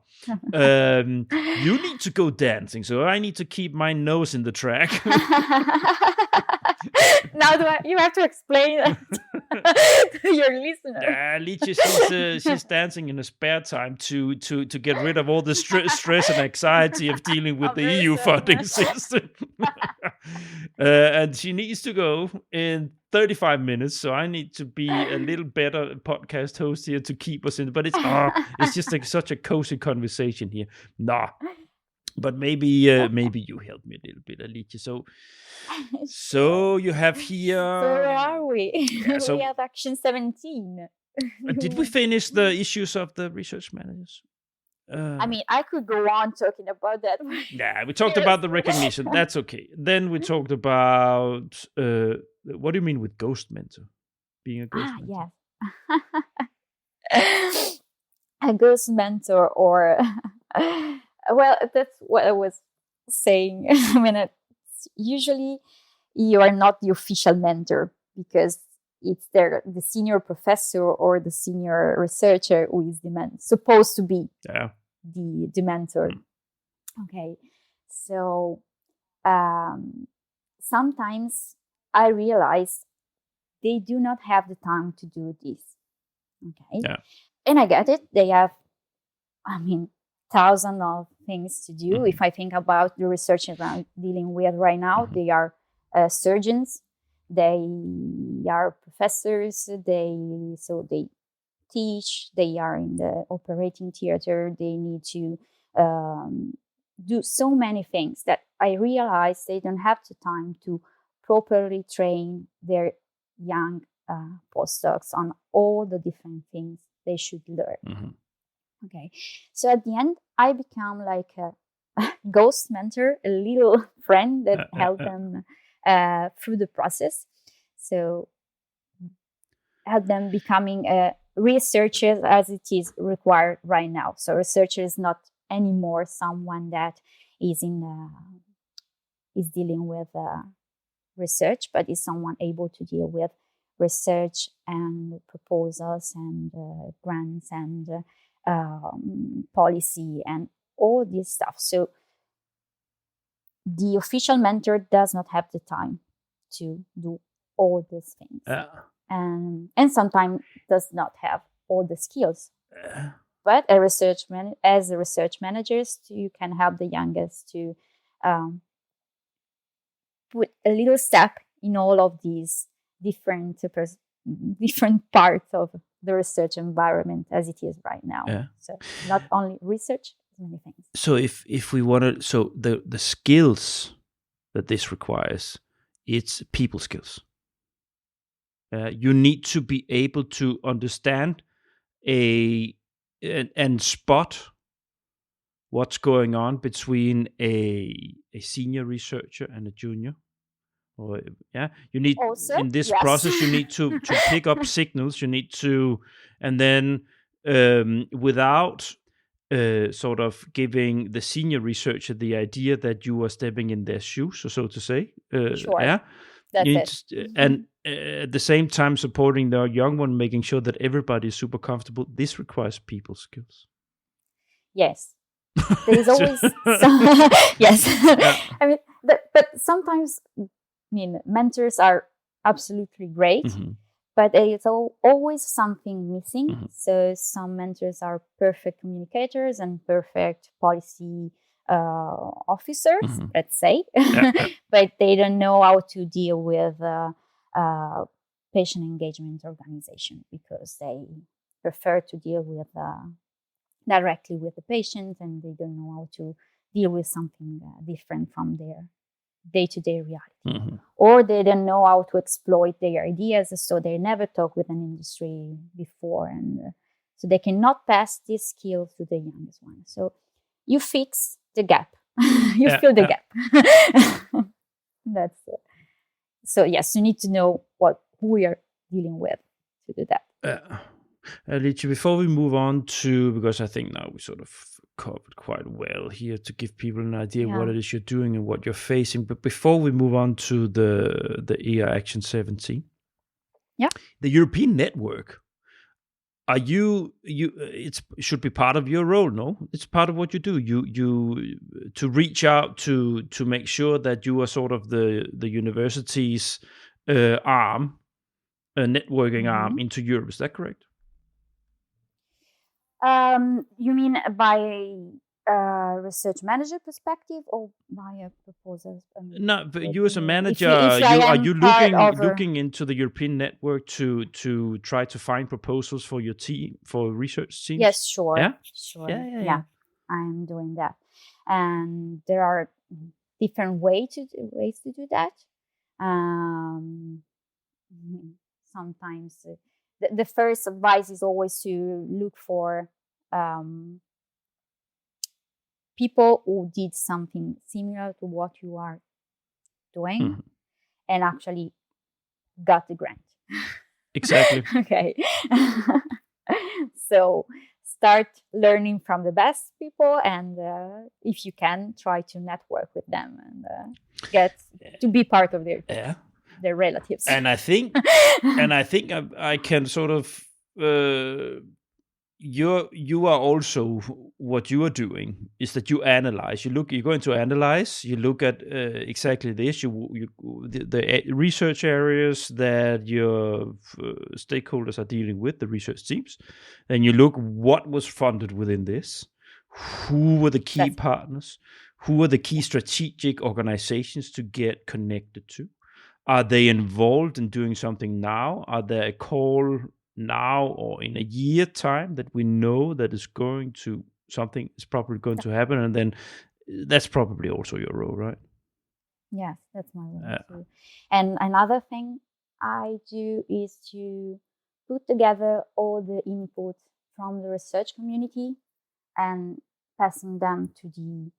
you need to go dancing, so I need to keep my nose in the track. Now you have to explain that to your listener. Licia, she's dancing in her spare time to get rid of all the stress and anxiety of dealing with the EU funding system. And she needs to go in 35 minutes, so I need to be a little better podcast host here to keep us in. But it's just like such a cozy conversation here. Nah. But maybe you help me a little bit, Alicia. So you have here. So where are we? Yeah, we have action 17. Did we finish the issues of the research managers? I mean, I could go on talking about that. Yeah, we talked about the recognition. That's okay. Then we talked about what do you mean with ghost mentor? Being a ghost mentor. Yes. A ghost mentor, or well, that's what I was saying. I mean, usually you are not the official mentor, because it's the senior professor or the senior researcher who is supposed to be the mentor. Okay, so sometimes I realize they do not have the time to do this. Okay, and I get it. They have, thousands of things to do. If I think about the researchers I'm dealing with right now, they are surgeons, they are professors, they teach, they are in the operating theater, they need to do so many things that I realize they don't have the time to properly train their young postdocs on all the different things they should learn. Okay, so at the end, I become like a ghost mentor, a little friend that helped them through the process. So help them becoming researchers as it is required right now. So researcher is not anymore someone that is dealing with research, but is someone able to deal with research and proposals and grants and policy and all this stuff. So the official mentor does not have the time to do all these things, and sometimes does not have all the skills. But as a research managers, you can help the youngest to put a little step in all of these different parts of the research environment as it is right now. So not only research, many things. So if we want to, so the skills that this requires, it's people skills. You need to be able to understand and spot what's going on between a senior researcher and a junior. Or you need also, in this process you need to pick up signals. You need to, and then without sort of giving the senior researcher the idea that you are stepping in their shoes, so to say. Sure. That's it. And at the same time supporting the young one, making sure that everybody is super comfortable. This requires people skills. Yes. There is always yes. I mean, but sometimes, mentors are absolutely great, but it's always something missing. So some mentors are perfect communicators and perfect policy officers, let's say, but they don't know how to deal with patient engagement organization, because they prefer to deal with directly with the patient, and they don't know how to deal with something different from their day-to-day reality, or they don't know how to exploit their ideas, so they never talk with an industry before, and so they cannot pass this skill to the youngest one. So you fix the gap, you fill the gap. That's it. So yes, you need to know who you're dealing with to do that. Alicia, before we move on to, because I think now we sort of covered quite well here to give people an idea what it is you're doing and what you're facing. But before we move on to the ER Action 17, the European network, it should be part of your role, no? It's part of what you do. You to reach out to make sure that you are sort of the university's arm, a networking arm into Europe. Is that correct? You mean by a research manager perspective or by a proposal? No, but you as a manager, are you looking into the European network to try to find proposals for your team, for research teams? Yes, sure. Yeah? Sure. Yeah. I'm doing that. And there are different ways to do that. Sometimes the first advice is always to look for people who did something similar to what you are doing and actually got the grant. Exactly. Okay. So start learning from the best people, and if you can, try to network with them and get to be part of their relatives. And I think I can sort of you are also, what you are doing is that you analyze. You're going to analyze. You look at exactly this. The research areas that your stakeholders are dealing with, the research teams. Then you look what was funded within this. Who were the key partners? Who are the key strategic organizations to get connected to? Are they involved in doing something now? Are there a call now or in a year time that we know that something is probably going to happen? And then that's probably also your role, right? Yes, that's my role too. And another thing I do is to put together all the input from the research community and passing them to the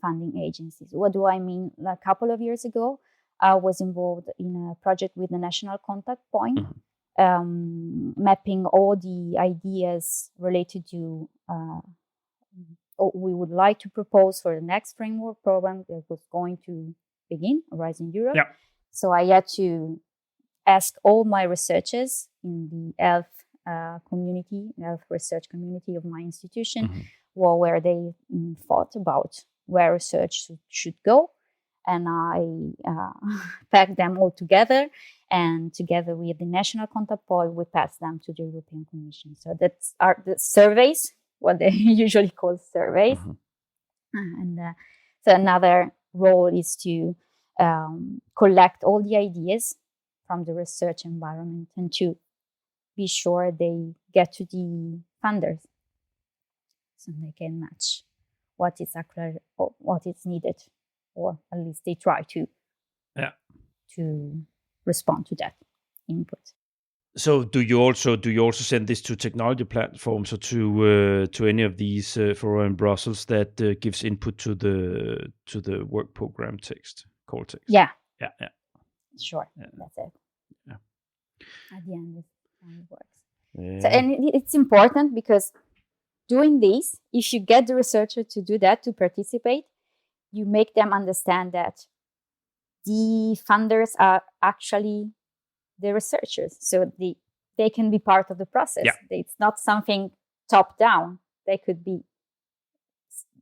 funding agencies. What do I mean? A couple of years ago, I was involved in a project with the National Contact Point, mapping all the ideas related to what we would like to propose for the next framework program that was going to begin, Horizon Europe. So I had to ask all my researchers in the health health research community of my institution, what were they thought about where research should go. And I packed them all together, and together with the national contact point, we passed them to the European Commission. So that's the surveys, what they usually call surveys. And so another role is to collect all the ideas from the research environment and to be sure they get to the funders so they can match what is actually what is needed, or at least they try to respond to that input. So do you also send this to technology platforms or to any of these for in Brussels that gives input to the work program text, core text? Yeah. Sure. That's it. Yeah. At the end, it works. Yeah. So, and it's important because doing this, if you get the researcher to do that, to participate, you make them understand that the funders are actually the researchers, so they can be part of the process. Yeah. It's not something top down. They could be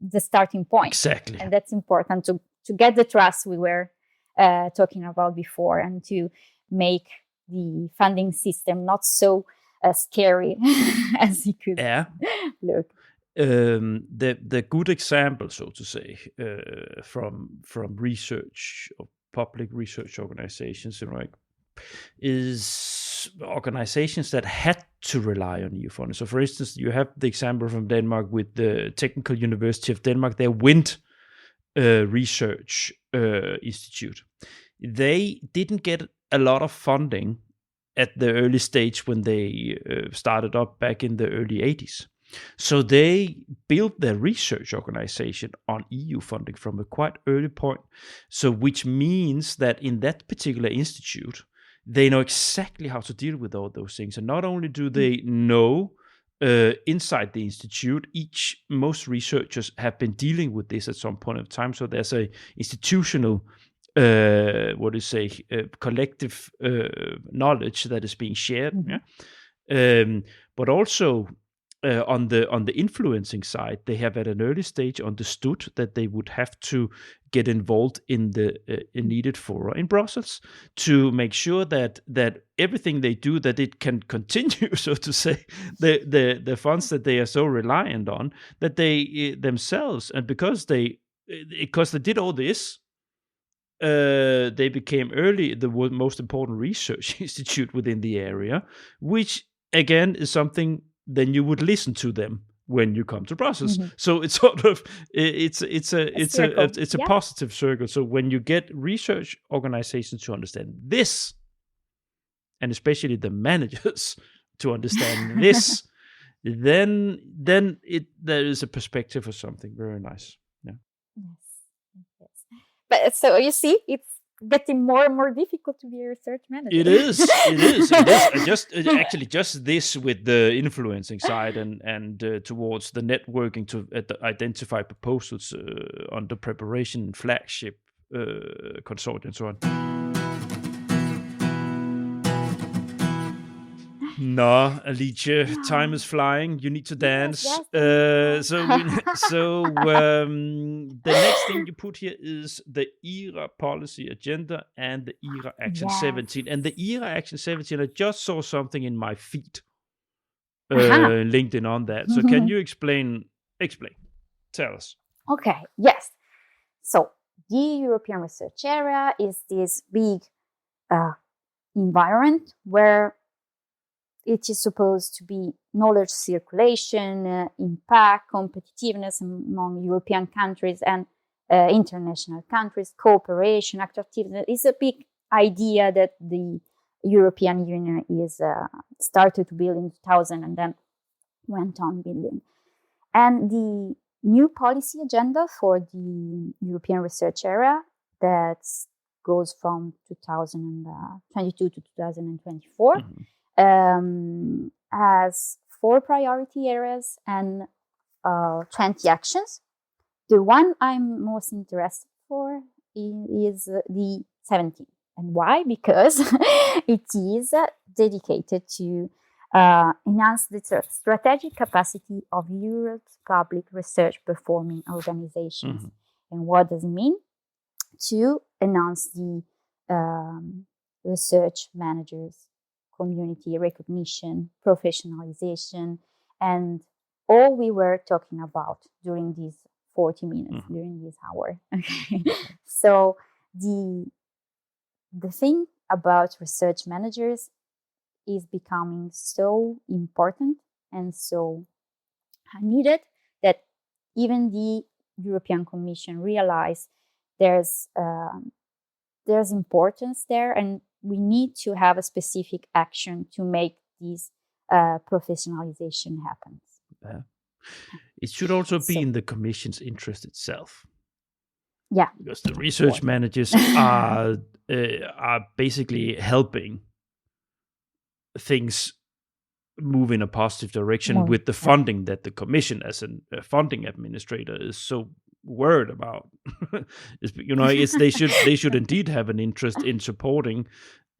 the starting point. Exactly. And that's important to get the trust we were talking about before, and to make the funding system not so scary as it could look. The good example, so to say, from research or public research organizations, right, is organizations that had to rely on EU funding. So, for instance, you have the example from Denmark with the Technical University of Denmark, their wind research institute. They didn't get a lot of funding at the early stage when they started up back in the early 80s. So they built their research organization on EU funding from a quite early point. So which means that in that particular institute, they know exactly how to deal with all those things. And not only do they know inside the institute, most researchers have been dealing with this at some point of time. So there's a institutional collective knowledge that is being shared. But also on the influencing side, they have at an early stage understood that they would have to get involved in the needed fora in Brussels to make sure that everything they do, that it can continue, so to say, the funds that they are so reliant on, that they themselves, and because they did all this, they became early the most important research institute within the area, which again is something. Then you would listen to them when you come to Brussels. So it's sort of it's a positive circle. So when you get research organizations to understand this, and especially the managers to understand this, then there is a perspective for something very nice. Yeah. Yes. But so you see, it's getting more and more difficult to be a research manager. It is. Just this with the influencing side and towards the networking to identify proposals under preparation, flagship consortium, and so on. No, Alicia, time is flying. You need to dance. Yes. So the next thing you put here is the ERA policy agenda and the ERA Action 17. And the ERA Action 17, I just saw something in my feed, LinkedIn on that. So can you explain? Tell us. Okay, yes. So the European Research Area is this big environment where it is supposed to be knowledge circulation, impact, competitiveness among European countries and international countries, cooperation, activeness. It's a big idea that the European Union is started to build in 2000 and then went on building. And the new policy agenda for the European Research Area that goes from 2022 to 2024 has 4 priority areas and 20 actions. The one I'm most interested for is the 17 And why? Because it is dedicated to enhance the strategic capacity of Europe's public research performing organizations. And what does it mean? To enhance the research managers' community recognition, professionalization, and all we were talking about during these 40 minutes, during this hour. Okay. So the thing about research managers is becoming so important and so needed that even the European Commission realized there's importance there, and we need to have a specific action to make this professionalization happen. It should also be in the Commission's interest itself. Yeah, because the research managers are basically helping things move in a positive direction with the funding that the Commission, as a funding administrator, is so worried about. They should indeed have an interest in supporting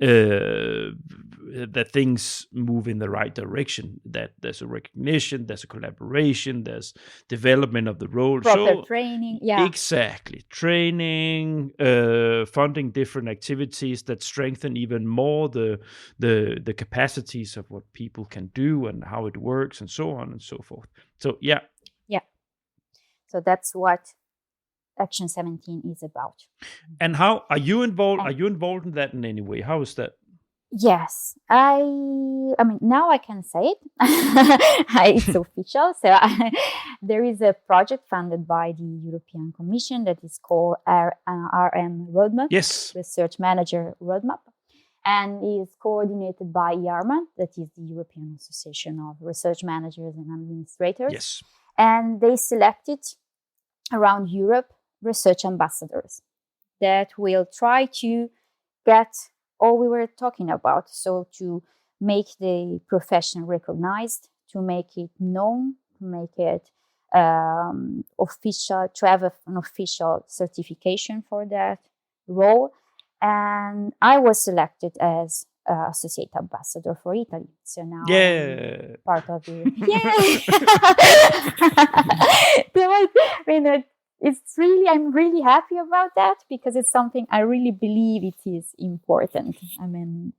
that things move in the right direction, that there's a recognition, there's a collaboration, there's development of the role. Proper training, yeah. Exactly. Training, funding different activities that strengthen even more the capacities of what people can do and how it works and so on and so forth. So, yeah. Yeah. So that's what Action 17 is about. And how are you involved? Are you involved in that in any way? How is that? Yes, I mean, now I can say it. It's official. So there is a project funded by the European Commission that is called RM Roadmap. Yes. Research Manager Roadmap. And is coordinated by IARMA, that is the European Association of Research Managers and Administrators. Yes. And they selected around Europe research ambassadors that will try to get all we were talking about. So to make the profession recognized, to make it known, to make it official, to have an official certification for that role. And I was selected as associate ambassador for Italy. So now I'm part of the I'm really happy about that, because it's something I really believe it is important. I mean,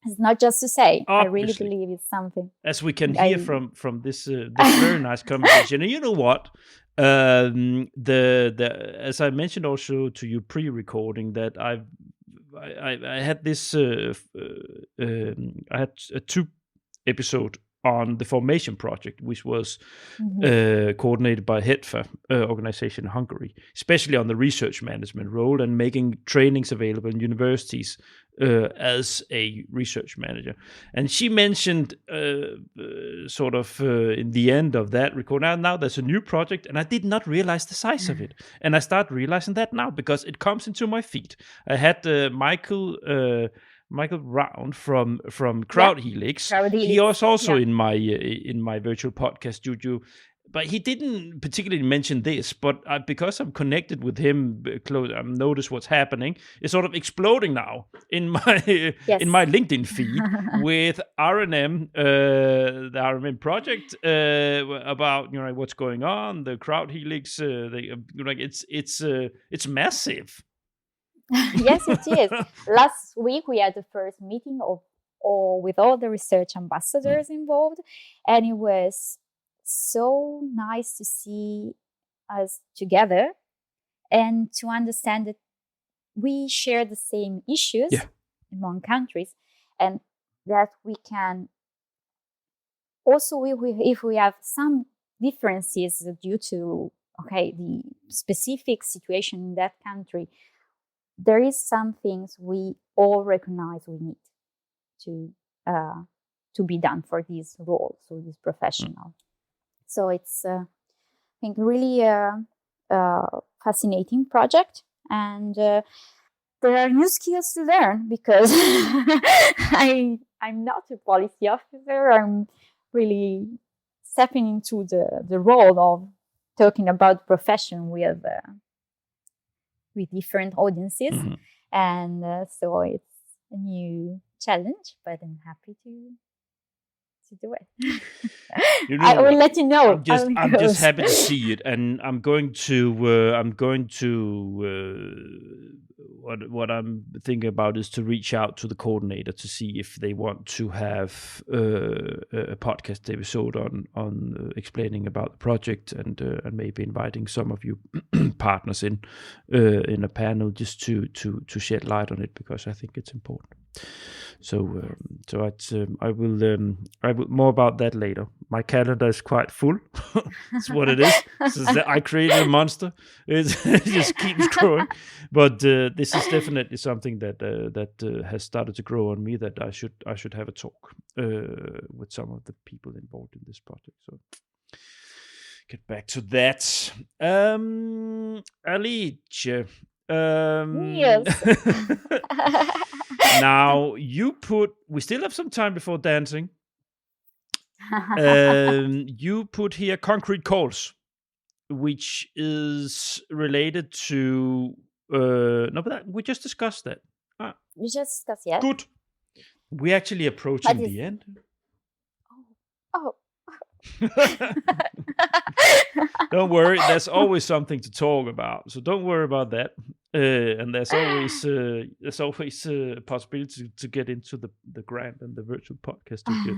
it's not just to say. Obviously. I really believe it's something. As we can hear from this very nice conversation. And you know what? As I mentioned also to you pre-recording, that I had this I had a 2 episode on the formation project, which was coordinated by HETFA organization in Hungary, especially on the research management role and making trainings available in universities as a research manager. And she mentioned in the end of that record, now there's a new project, and I did not realize the size of it. And I start realizing that now, because it comes into my feed. I had Michael Round from CrowdHelix. He was also in my virtual podcast studio, but he didn't particularly mention this. But because I'm connected with him close, I notice what's happening. It's sort of exploding now in my in my LinkedIn feed with RNM, the RNM project about what's going on, the CrowdHelix. It's massive. Yes, it is. Last week we had the first meeting with all the research ambassadors involved, and it was so nice to see us together and to understand that we share the same issues among countries, and that we can also, if we have some differences due to the specific situation in that country, there is some things we all recognize we need to be done for this role, so this professional. So it's, I think, really a fascinating project, and there are new skills to learn, because I'm not a policy officer. I'm really stepping into the role of talking about profession with different audiences. And so it's a new challenge, but I'm happy to do it. You know I will what? let you know how it I'm just goes. happy to see it, and I'm going to what I'm thinking about is to reach out to the coordinator to see if they want to have a podcast episode on explaining about the project, and maybe inviting some of you partners in a panel just to shed light on it, because I think it's important. So I will more about that later. My calendar is quite full. It's what it is. I created a monster. It just keeps growing. But this is definitely something that has started to grow on me. That I should have a talk with some of the people involved in this project. So get back to that. Alice. Yes. Now we still have some time before dancing. You put here concrete calls, which is related to no, but we just discussed that. You just discussed, yes. Good. We're actually approaching the end. Oh. Don't worry, there's always something to talk about, so don't worry about that. And there's always a possibility to get into the Grand and the virtual podcast studio.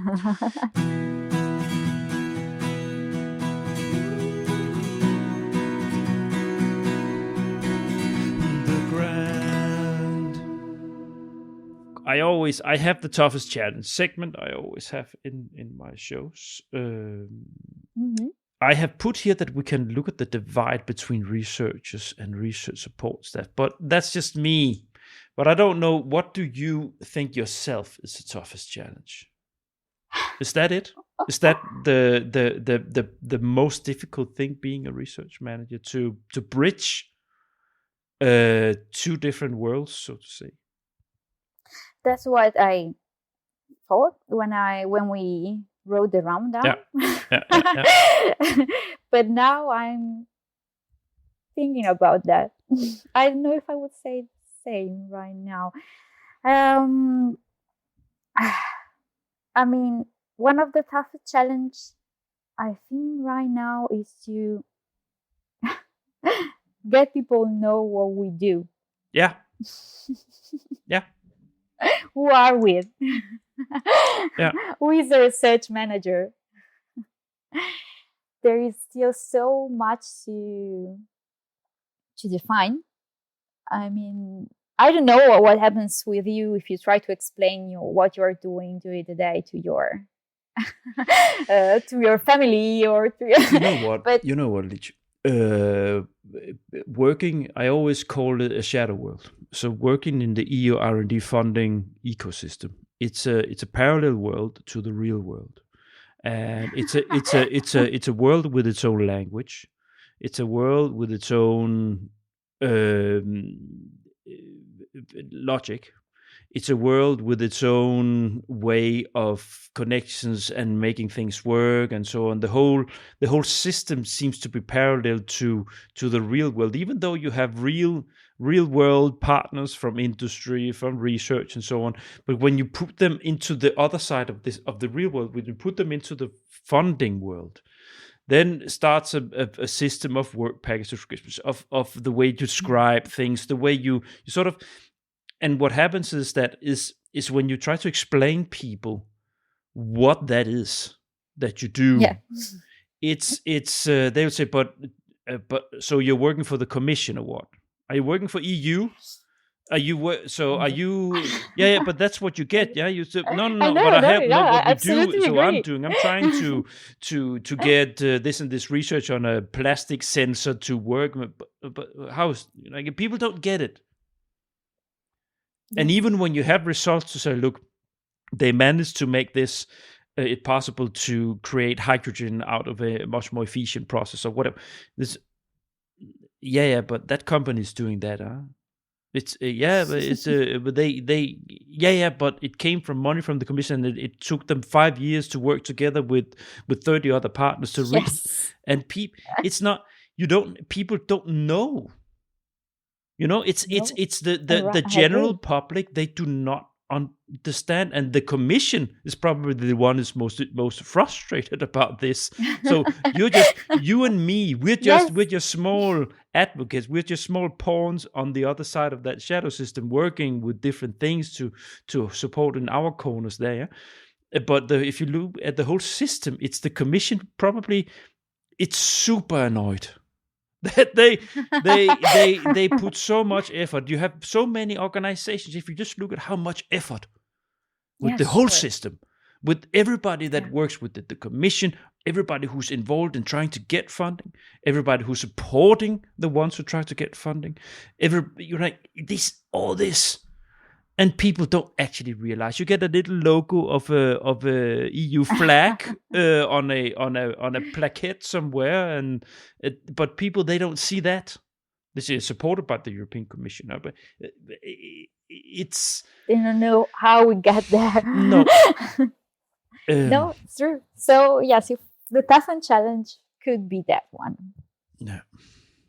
The Grand. I have the toughest challenge segment. I always have in my shows. I have put here that we can look at the divide between researchers and research support staff, but that's just me. But I don't know, what do you think yourself is the toughest challenge? Is that it? Is that the most difficult thing, being a research manager, to bridge two different worlds, so to say? That's what I thought when we wrote the rundown. Yeah. But now I'm thinking about that. I don't know if I would say the same right now. I mean, one of the toughest challenges I think right now is to get people know what we do. Yeah. Yeah. Who are we? Yeah. Who is a research manager? There is still so much to define. I mean, I don't know what happens with you if you try to explain what you are doing day to day to your to your family or to your. You know what? But you know what, Lich? Working, I always call it a shadow world. So working in the EU R&D funding ecosystem, it's a parallel world to the real world, and it's a world with its own language. It's a world with its own logic. It's a world with its own way of connections and making things work and so on. The whole system seems to be parallel to the real world, even though you have real world partners from industry, from research and so on. But when you put them into the other side of the real world, when you put them into the funding world, then starts a system of work package subscriptions, of the way you describe things, the way you sort of. And what happens is that is when you try to explain people what that is that you do. Yeah. It's they would say, but so you're working for the Commission or what? Are you working for EU? Are you are you? Yeah, but that's what you get. Yeah, you said no. What we do. So I'm trying to get this and this research on a plastic sensor to work. But how? Like, people don't get it. And even when you have results to say, look, they managed to make this it possible to create hydrogen out of a much more efficient process or whatever. This, but that company is doing that, huh? It's but it's but they but it came from money from the Commission, and it took them 5 years to work together with 30 other partners to reach. And it's not, people don't know. You know, it's No, the I general agree. public. They do not understand, and the commission is probably the one who's most frustrated about this. So you and me, Yes. we're just small advocates. We're just small pawns on the other side of that shadow system, working with different things to support in our corners there. But if you look at the whole system, it's the commission probably. It's super annoyed that they put so much effort. You have so many organizations. If you just look at how much effort with Yeah, the whole sure. system, with everybody that Yeah. works with it, the commission, everybody who's involved in trying to get funding, everybody who's supporting the ones who try to get funding, you're like all this, and people don't actually realize. You get a little logo of a EU flag on a plaquette somewhere, but people, they don't see that. This is supported by the European Commission, but it's They don't know how we got there. no. No, it's true. So yes, if the tough and challenge could be that one. No.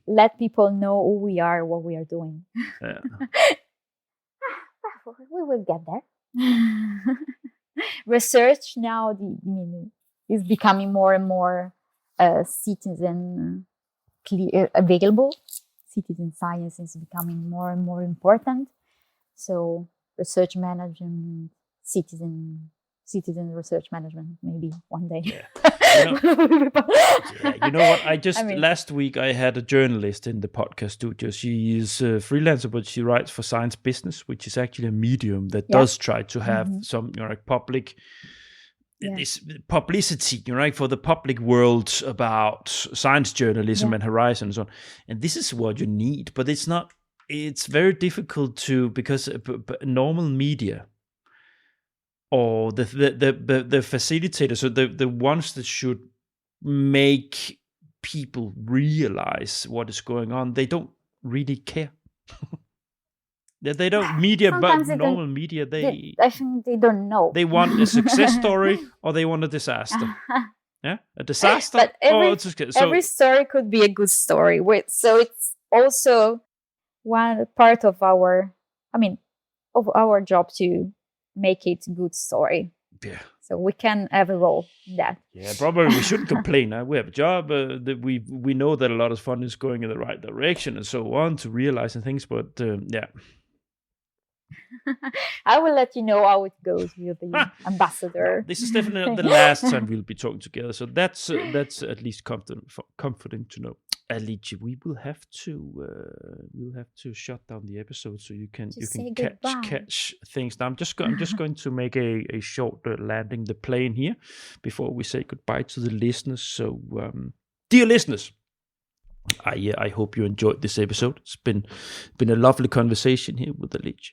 Let people know who we are, what we are doing. We will get there. Research now is becoming more and more citizen available. Citizen science is becoming more and more important. So research management, citizen research management, maybe one day. Yeah. You know what? Last week I had a journalist in the podcast studio. She is a freelancer, but she writes for Science Business, which is actually a medium that does try to have some, public this publicity, for the public world about science journalism and Horizon and so on. And this is what you need, but it's not. It's very difficult because normal media, or the facilitators, so the ones that should make people realize what is going on, they don't really care. They don't media, but normal media, I think they don't know. They want a success story or they want a disaster. Yeah, a disaster. But every story could be a good story. So it's also one part of our job to make it a good story. Yeah. So we can have a role in that. Yeah, probably we shouldn't complain. We have a job that we know that a lot of fun is going in the right direction and so on to realizing things. But yeah. I will let you know how it goes with the ambassador. No, this is definitely not the last time we'll be talking together. So that's at least comforting to know. Alice, we will have to shut down the episode so you can catch things. Now I'm just going to make a short landing the plane here before we say goodbye to the listeners. So dear listeners, I hope you enjoyed this episode. It's been a lovely conversation here with Alice.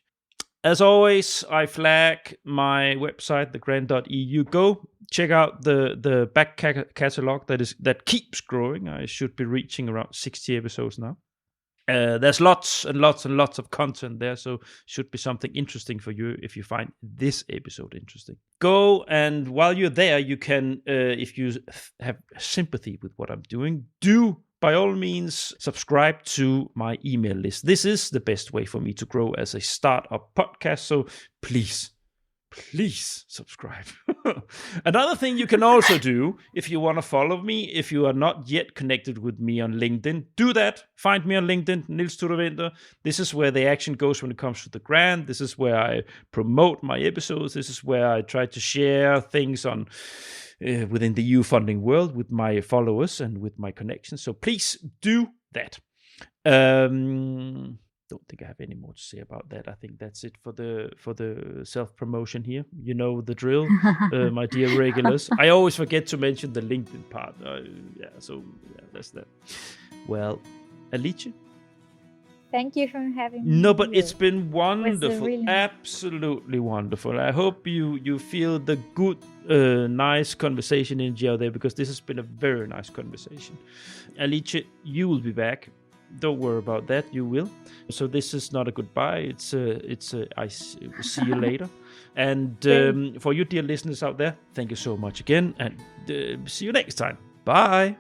As always, I flag my website, thegrand.eu. Go check out the back catalog that keeps growing. I should be reaching around 60 episodes now. There's lots and lots and lots of content there, so should be something interesting for you if you find this episode interesting. Go, and while you're there, you can, if you have sympathy with what I'm doing, do by all means subscribe to my email list. This is the best way for me to grow as a startup podcast, so please subscribe. Another thing you can also do, if you want to follow me, if you are not yet connected with me on LinkedIn, do that. Find me on LinkedIn, Niels Tudor-Winter. This is where the action goes when it comes to the grant. This is where I promote my episodes. This is where I try to share things on within the EU funding world with my followers and with my connections. So please do that. Don't think I have any more to say about that. I think that's it for the self-promotion here. You know the drill, my dear regulars. I always forget to mention the LinkedIn part. That's that. Well, Alice, thank you for having me. No, but it's been wonderful. Really absolutely wonderful. I hope you feel the good, nice conversation in out there, because this has been a very nice conversation. Alice, you will be back. Don't worry about that. You will. So this is not a goodbye. It's I will see you later. And for you dear listeners out there, thank you so much again, and see you next time. Bye.